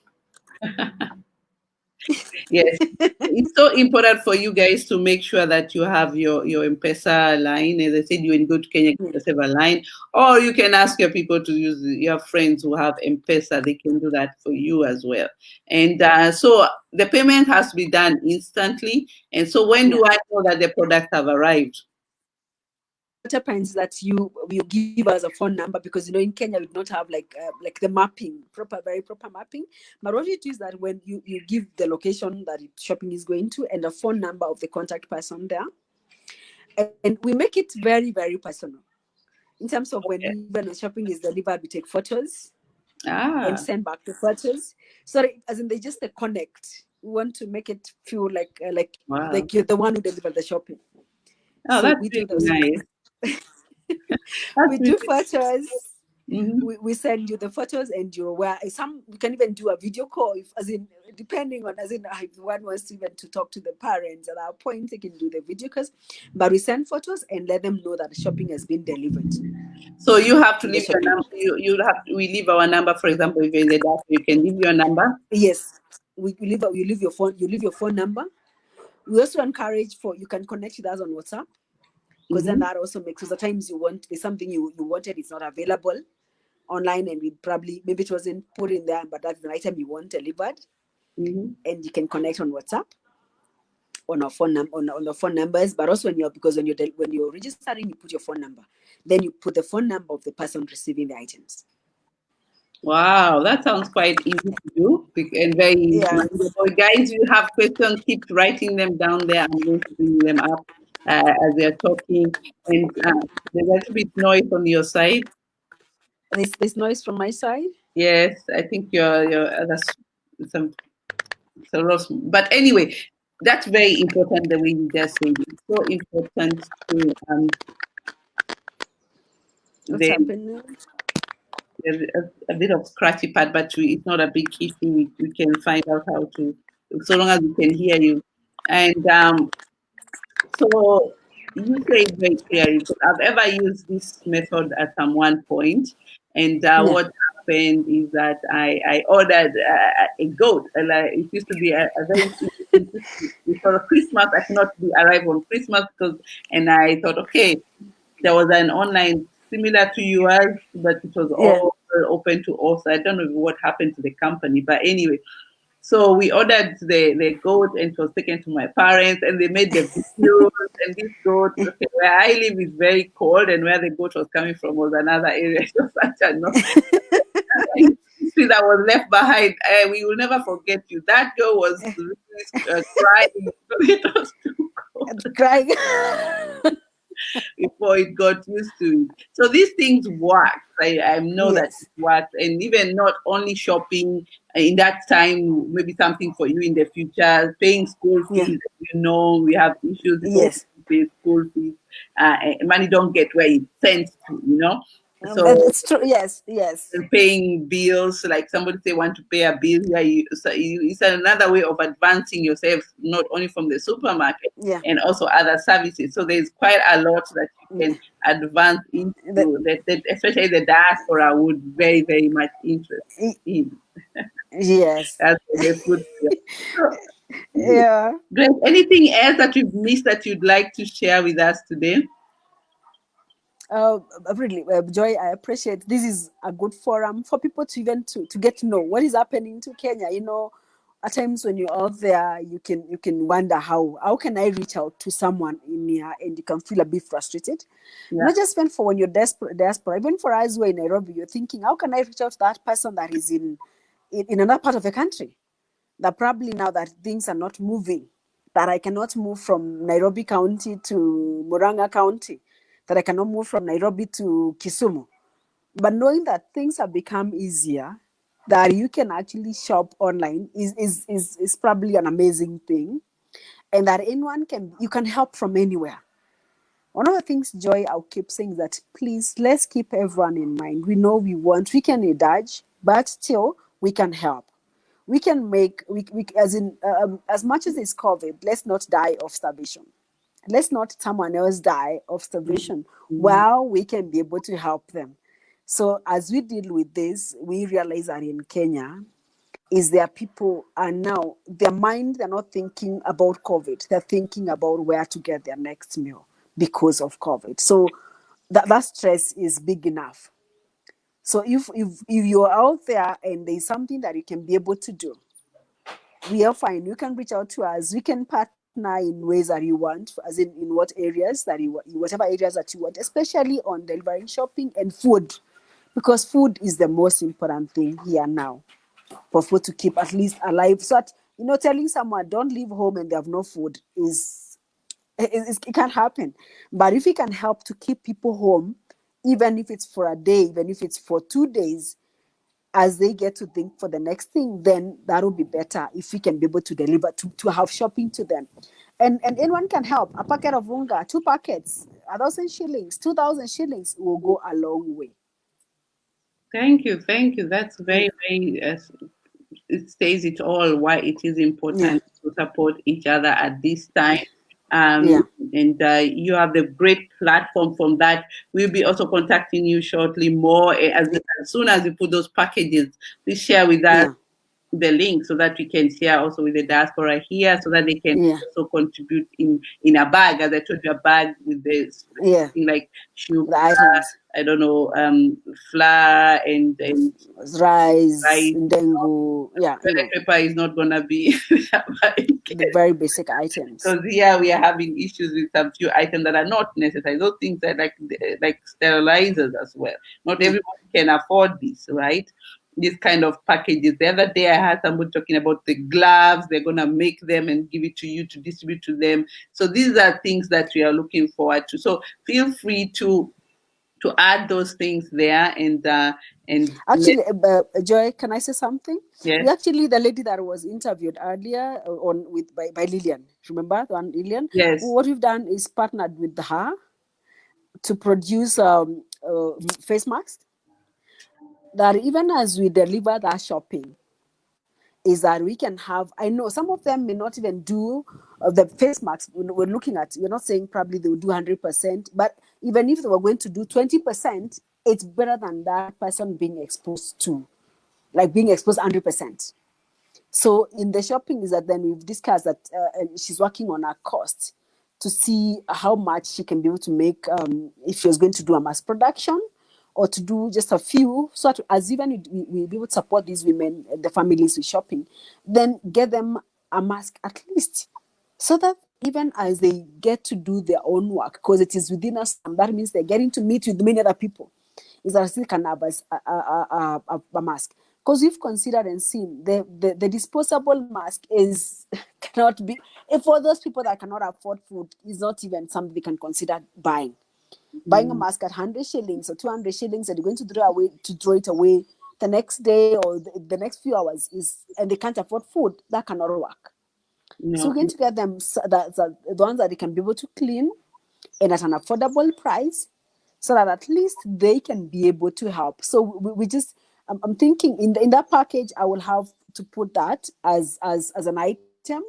Yes. It's so important for you guys to make sure that you have your M-Pesa line. As I said, you can go to Kenya, get yourself a line, or you can ask your people to use your friends who have M-Pesa. They can do that for you as well. And so the payment has to be done instantly. And so when do I know that the product have arrived? What happens that you give us a phone number, because in Kenya we do not have like the mapping, very proper mapping. But what you do is that when you give the location that shopping is going to and a phone number of the contact person there, and we make it very, very personal. In terms of when the shopping is delivered, we take photos and send back the photos. So as in they just connect. We want to make it feel like you're the one who delivered the shopping. Oh, so that's really nice. We do photos. We send you the photos, and you're where some we can even do a video call, if, as in depending on, as in if one wants to even to talk to the parents at our point, they can do the video calls. But we send photos and let them know that the shopping has been delivered. So you have to The leave your shopping. number. We leave our number. For example, if you're in the dark, you can leave your number. Yes, you leave your phone. You leave your phone number. We also encourage for you can connect with us on WhatsApp, because then that also makes, because the times you want there's something you wanted, it's not available online, and we probably maybe it wasn't put in there, but that's the item you want delivered, and you can connect on WhatsApp on our phone on the phone numbers. But also when you're registering, you put your phone number, then you put the phone number of the person receiving the items. Wow, that sounds quite easy to do and very easy. Yeah. So guys, you have questions, keep writing them down there. I'm going to bring them up as we are talking. And there's a little bit noise on your side. There's noise from my side. Yes, I think that's some. But anyway, that's very important. The way you just said it. It's so important to What's happening? a bit of scratchy part, but it's not a big issue. We can find out how to, so long as we can hear you. And so you say it very clearly, because I've ever used this method at some one point, and what happened is that I ordered a goat. It used to be a very for Christmas. I cannot arrive on Christmas and I thought, okay, there was an online similar to yours, but it was all open to all. So I don't know what happened to the company, but anyway. So we ordered the goat, and it was taken to my parents, and they made the videos. And this goat, okay, where I live is very cold, and where the goat was coming from was another area. It was such a history that was left behind. We will never forget you. That girl was really crying because it was too cold. Crying. Before it got used to it. So these things work. I know that it works. And even not only shopping in that time, maybe something for you in the future, paying school fees. We have issues with pay school fees. Money don't get where it's sent to, So it's true. Yes. Paying bills, like somebody say want to pay a bill, it's another way of advancing yourself, not only from the supermarket and also other services. So there's quite a lot that you can advance into that especially the diaspora would very, very much interest in. Yes. That's what they put here. Yeah. Great. Anything else that you've missed that you'd like to share with us today? Really, Joy, I appreciate this is a good forum for people to even to get to know what is happening to Kenya. At times when you're out there, you can wonder how can I reach out to someone in here, and you can feel a bit frustrated. Not just for when you're diaspora, even for us who are in Nairobi, you're thinking, how can I reach out to that person that is in another part of the country? That probably now that things are not moving, that I cannot move from Nairobi County to Murang'a County, that I cannot move from Nairobi to Kisumu. But knowing that things have become easier, that you can actually shop online is probably an amazing thing. And that you can help from anywhere. One of the things, Joy, I'll keep saying that please, let's keep everyone in mind. We know we can indulge, but still we can help. We can make, as much as it's COVID, let's not die of starvation. Let's not someone else die of starvation while we can be able to help them. So as we deal with this, we realize that in Kenya, there people are now, they're not thinking about COVID. They're thinking about where to get their next meal because of COVID. So that stress is big enough. So if you're out there and there's something that you can be able to do, we are fine. You can reach out to us. We can partner in ways that you want, as in what areas that whatever areas that you want, especially on delivering shopping and food, because food is the most important thing here now for food to keep at least alive. So that, telling someone don't leave home and they have no food it can't happen. But if we can help to keep people home, even if it's for a day, even if it's for 2 days, as they get to think for the next thing, then that will be better if we can be able to deliver, to have shopping to them. And anyone can help. A packet of unga, 2 packets, 1,000 shillings, 2,000 shillings will go a long way. Thank you, thank you. That's very, very. It says it all. Why it is Yeah. important to support each other at this time. Yeah. And you have the great platform from that. We'll be also contacting you shortly more as soon as you put those packages. Please share with us Yeah. the link so that we can share also with the diaspora here so that they can Yeah. also contribute in a bag, as I told you, a bag with this Yeah. like sugar, The items. I don't know, flour and Rice, rice. ndengu. Yeah, Toilet paper is not gonna be the very basic items. because here we are having issues with some few items that are not necessary. Those things are like sterilizers as well. Not Yeah. everyone can afford this, right? This kind of packages. The other day I had somebody talking about the gloves. They're gonna make them and give it to you to distribute to them. So these are things that we are looking forward to. So feel free to add those things there and Actually, Joy, can I say something? We yes, actually, the lady that was interviewed earlier on with by Lillian, remember the one Lillian? yes. What we've done is partnered with her to produce face masks that even as we deliver that shopping, is that we can have, I know some of them may not even do the face masks we're looking at. We're not saying probably they will do 100%, but even if they were going to do 20%, it's better than that person being exposed to, like being exposed 100%. So in the shopping is that then we've discussed that and she's working on her cost to see how much she can be able to make if she was going to do a mass production or to do just a few, so that as even we be able to support these women, the families with shopping, then get them a mask at least, so that even as they get to do their own work, because it is within us, and that means they're getting to meet with many other people, is that still can have a mask. Because we've considered and seen the disposable mask is cannot be, if for those people that cannot afford food, is not even something they can consider buying. Buying a Mm, mask at 100 shillings or 200 shillings and you're going to throw it away the next day or the next few hours is, and they can't afford food, that cannot work. So no, we're going to get them the ones that they can be able to clean and at an affordable price, so that at least they can be able to help. So we just, I'm thinking in that package, I will have to put that as an item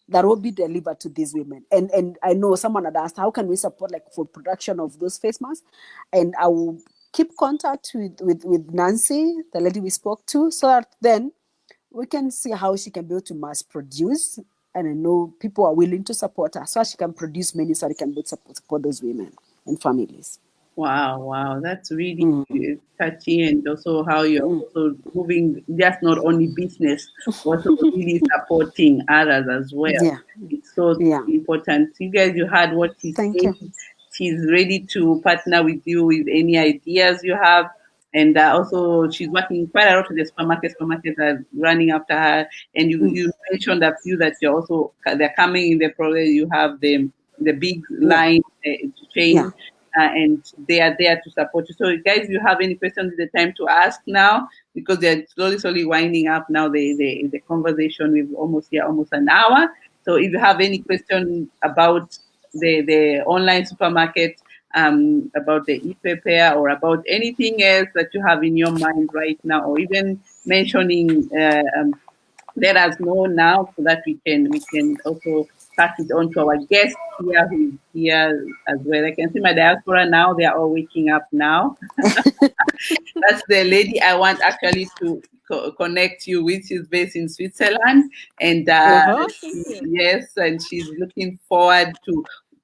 that will be delivered to these women. And I know someone had asked, how can we support like for production of those face masks? And I will keep contact with Nancy, the lady we spoke to, so that then we can see how she can be able to mass produce. And I know people are willing to support her, so she can produce many, so they can be able to support those women and families. wow, wow, that's really Mm, touchy, and also how you're mm, also moving just not only business, also really supporting others as well. yeah, It's so yeah. important. You guys, you heard what she Thank you. said. She's ready to partner with you with any ideas you have. And also, she's working quite a lot with the supermarkets. Supermarkets are running after her. And Mm, you mentioned a few that you're also they're coming in the program. You have the big yeah, line yeah. chain, and they are there to support you. So, guys, if you have any questions, it's the time to ask now because they're slowly winding up now. The conversation we've almost here almost an hour. So, if you have any question about the online supermarket, about the e-prepare or about anything else that you have in your mind right now, or even mentioning, let us know now so that we can also pass it on to our guest here who is here as well. I can see my diaspora now; they are all waking up now. That's the lady I want actually to connect you with. She's based in Switzerland, and Uh-huh. Thank you. yes, and she's looking forward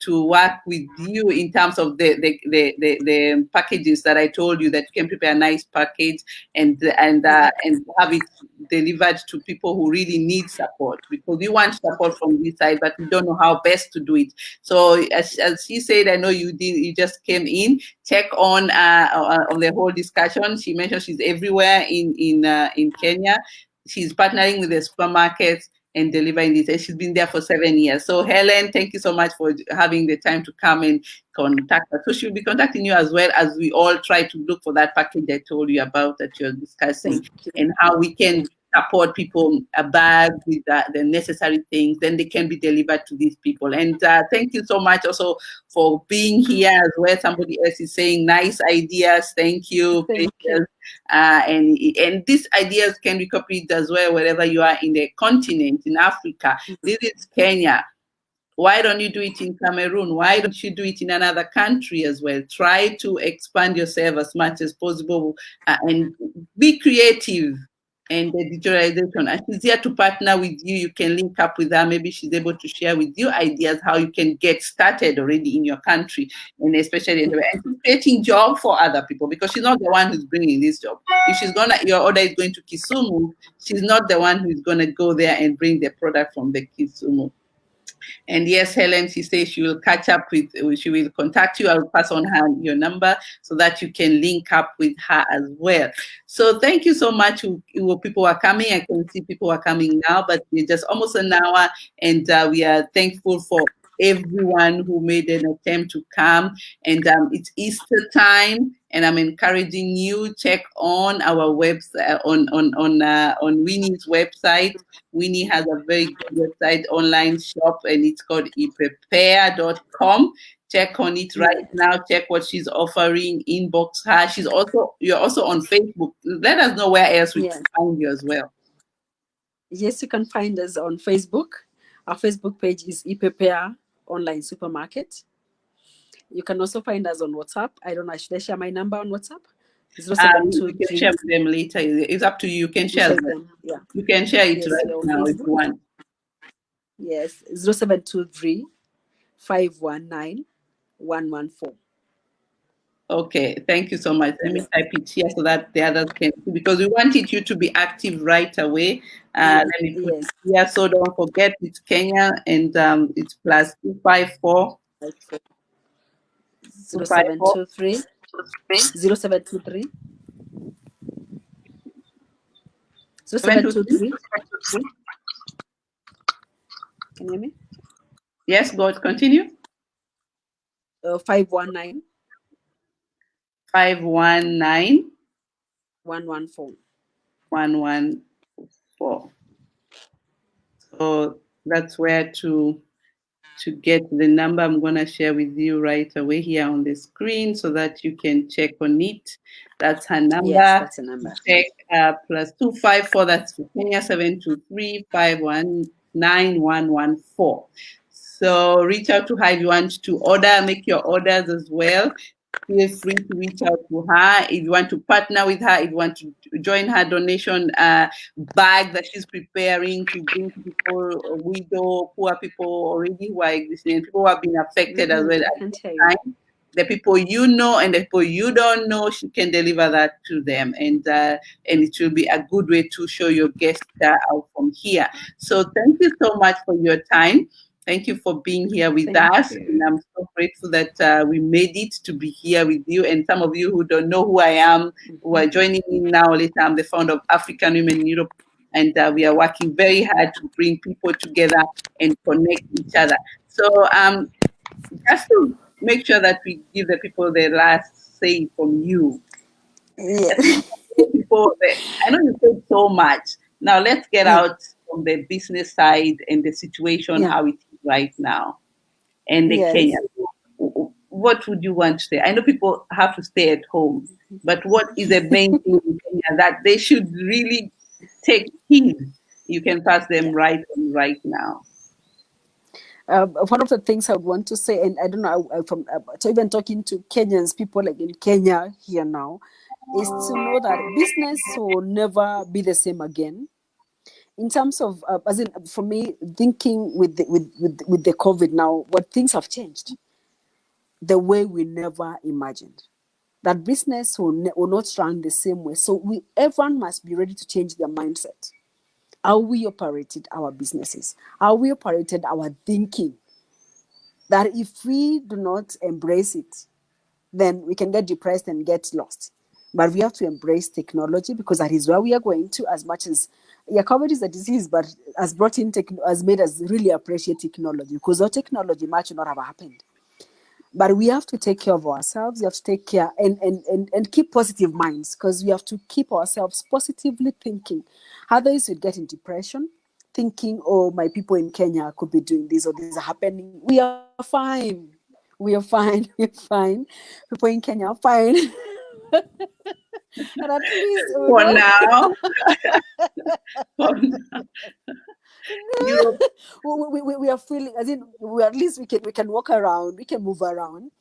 to work with you in terms of the packages that I told you that you can prepare a nice package and have it delivered to people who really need support because we want support from this side, but we don't know how best to do it. So as she said, I know you just came in. Check on the whole discussion. She mentioned she's everywhere in Kenya. She's partnering with the supermarkets and delivering this. And she's been there for 7 years. So Helen, thank you so much for having the time to come and contact us. So she'll be contacting you as well as we all try to look for that package I told you about that you're discussing Thank you. and how we can support people a bag with the necessary things, then they can be delivered to these people. And thank you so much also for being here as well. Somebody else is saying nice ideas. Thank you. Thank you. And these ideas can be copied as well wherever you are in the continent. In Africa, this is Kenya. Why don't you do it in Cameroon? Why don't you do it in another country as well? Try to expand yourself as much as possible and be creative. And the digitalization, and she's here to partner with you. You can link up with her. Maybe she's able to share with you ideas how you can get started already in your country, and especially and creating job for other people, because she's not the one who's bringing this job. If your order is going to Kisumu, she's not the one who's going to go there and bring the product from the Kisumu. And yes, Helen, she says she will she will contact you. I will pass on her your number so that you can link up with her as well. So thank you so much. People are coming. I can see people are coming now, but we're just almost an hour, and we are thankful for everyone who made an attempt to come. And it's Easter time, and I'm encouraging you, check on our website, on Winnie's website. Winnie has a very good website, online shop, and it's called eprepare.com. Check on it right now. Check what she's offering. Inbox her. You're also on Facebook. Let us know where else we can find you as well. Yes, you can find us on Facebook. Our Facebook page is ePrepare Online Supermarket. You can also find us on WhatsApp. I don't know, should I share my number on WhatsApp? You can share with them later. It's up to you. You can share them. Yeah. You can share it right now if you want. Yes, 0723 519 114. Okay, thank you so much. Let me type it here so that the others can see, because we wanted you to be active right away. Let me put it here, so don't forget it's Kenya, and it's plus 254 0723 0723 0723. Can you hear me? Yes, go ahead, continue. 519 519 114. 114. So that's where to get the number. I'm going to share with you right away here on the screen so that you can check on it. That's her number. Yes, that's a number. Check plus 254. That's for Kenya, 723 519 114. So reach out to her if you want to order, make your orders as well. Feel free to reach out to her if you want to partner with her, if you want to join her donation bag that she's preparing to bring to people, widow, poor people already who are existing, people who have been affected as well at the time. The people you know and the people you don't know, she can deliver that to them, and it will be a good way to show your guests out from here. So thank you so much for your time. Thank you for being here with us. And I'm so grateful that we made it to be here with you. And some of you who don't know who I am, who are joining me now later, I'm the founder of African Women in Europe. And we are working very hard to bring people together and connect each other. So just to make sure that we give the people the last say from you. People, I know you said so much. Now let's get out from the business side and the situation, how it is right now. And the Kenya. What would you want to say? I know people have to stay at home, but what is the main thing in Kenya that they should really take heed? You can pass them right now. One of the things I would want to say, and I don't know, so even talking to Kenyans, people like in Kenya here now, is to know that business will never be the same again. In terms of, as in, for me, thinking with the COVID now, what things have changed, the way we never imagined. That business will not run the same way. So everyone must be ready to change their mindset. How we operated our businesses, how we operated our thinking. That if we do not embrace it, then we can get depressed and get lost. But we have to embrace technology, because that is where we are going to, as much as COVID is a disease, but has brought in has made us really appreciate technology, because without technology, much would not have happened. But we have to take care of ourselves. We have to take care and keep positive minds, because we have to keep ourselves positively thinking. Otherwise, we get in depression, thinking, oh, my people in Kenya could be doing this or this are happening. We are fine. We are fine. We're fine. People in Kenya are fine. And at least For now. For now. Europe. we are feeling as in at least we can walk around, we can move around.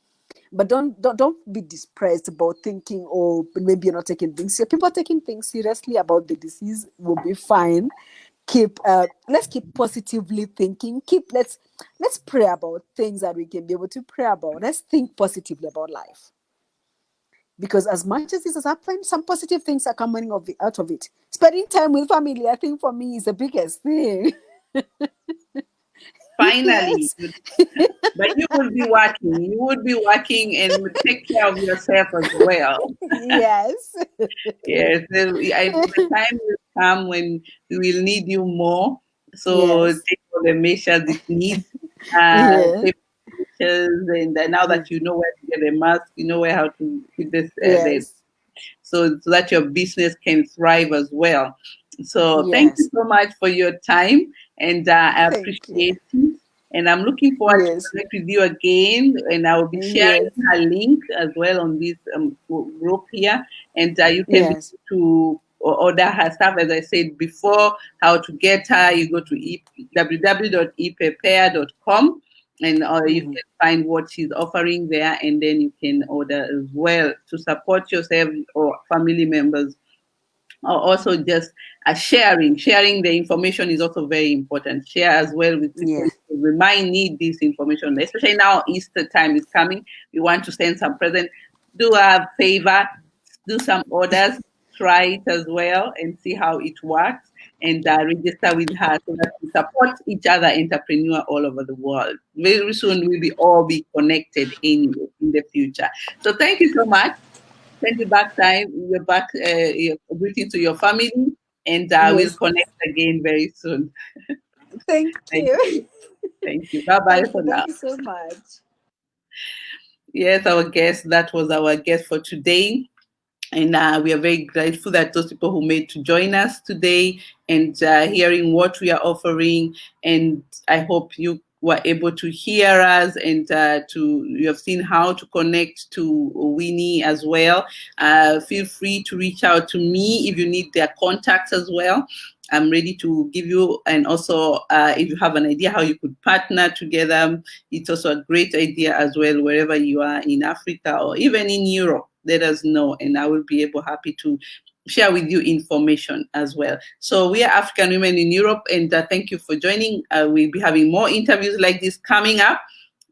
But don't be depressed about thinking, oh, maybe you're not taking things seriously. People are taking things seriously about the disease. Will be fine. Let's keep positively thinking. Let's pray about things that we can be able to pray about. Let's think positively about life. Because as much as this has happened, some positive things are coming out of it. Spending time with family, I think for me, is the biggest thing. Finally. Yes. But you would be working. You would be working and take care of yourself as well. Yes. Yes. The time will come when we will need you more. So Yes. take all the measures it needs. Yes. Take pictures, and now that you know where to get a mask, you know how to keep this. Yes. So that your business can thrive as well. So thank you Yes. so much for your time, and I Thank you. appreciate it. And I'm looking forward to Yes. connect with you again. And I will be sharing Yes. a link as well on this group here, and you can be Yes. to order her stuff. As I said before, how to get her, you go to www.eprepare.com, and you can find what she's offering there, and then you can order as well to support yourself or family members. Or also just sharing the information is also very important. Share as well with people. Yes. We might need this information, especially now Easter time is coming. We want to send some present. Do a favor, do some orders, try it as well and see how it works, and register with her so that we support each other entrepreneur all over the world. Very soon we'll all be connected in the future. So thank you so much. Send you back time. You're back. Greeting to your family, and we'll Yes. connect again very soon. Thank Thank you. you. Thank you. Bye bye for now. Thank you so much. Yes, our guest. That was our guest for today. And we are very grateful that those people who made to join us today and hearing what we are offering. And I hope you were able to hear us and you have seen how to connect to Winnie as well. Feel free to reach out to me if you need their contacts as well. I'm ready to give you, and also if you have an idea how you could partner together, it's also a great idea as well, wherever you are in Africa or even in Europe. Let us know, and I will be happy to share with you information as well. So we are African Women in Europe, and thank you for joining. We'll be having more interviews like this coming up.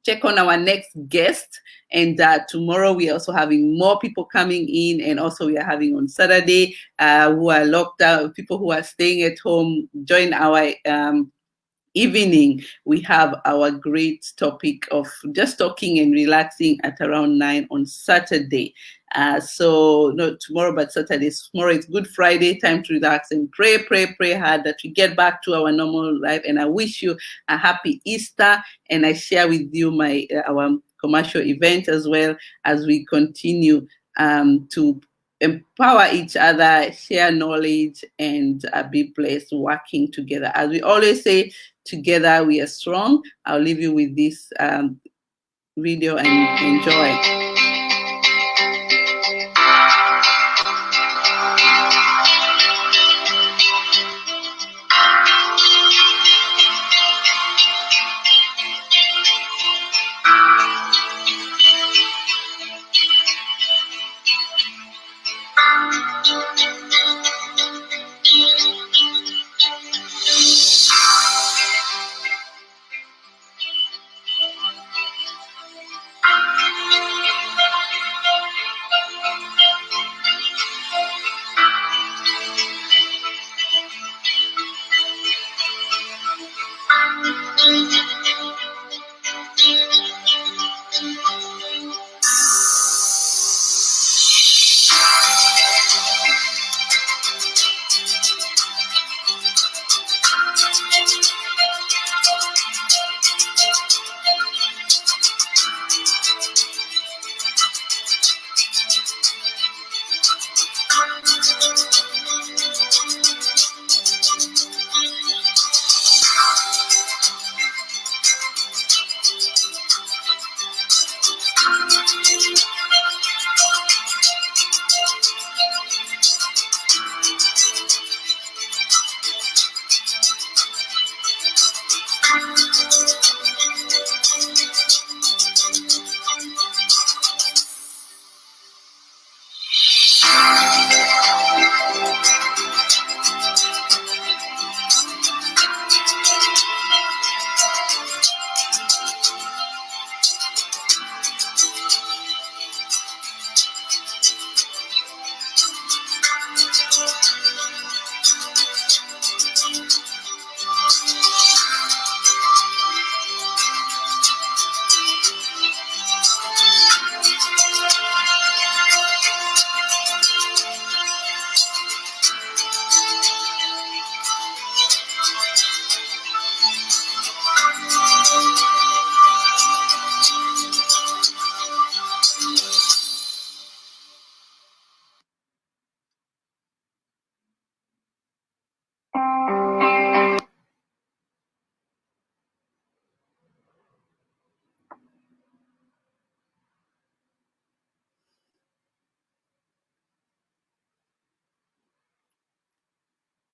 Check on our next guest. And tomorrow we are also having more people coming in, and also we are having on Saturday who are locked out, people who are staying at home, join our evening. We have our great topic of just talking and relaxing at around 9 on Saturday. So not tomorrow, but Saturday. Tomorrow it's Good Friday, time to relax and pray hard that we get back to our normal life. And I wish you a happy Easter. And I share with you our commercial event as well as we continue to empower each other, share knowledge, and be blessed working together. As we always say, together we are strong. I'll leave you with this video and enjoy.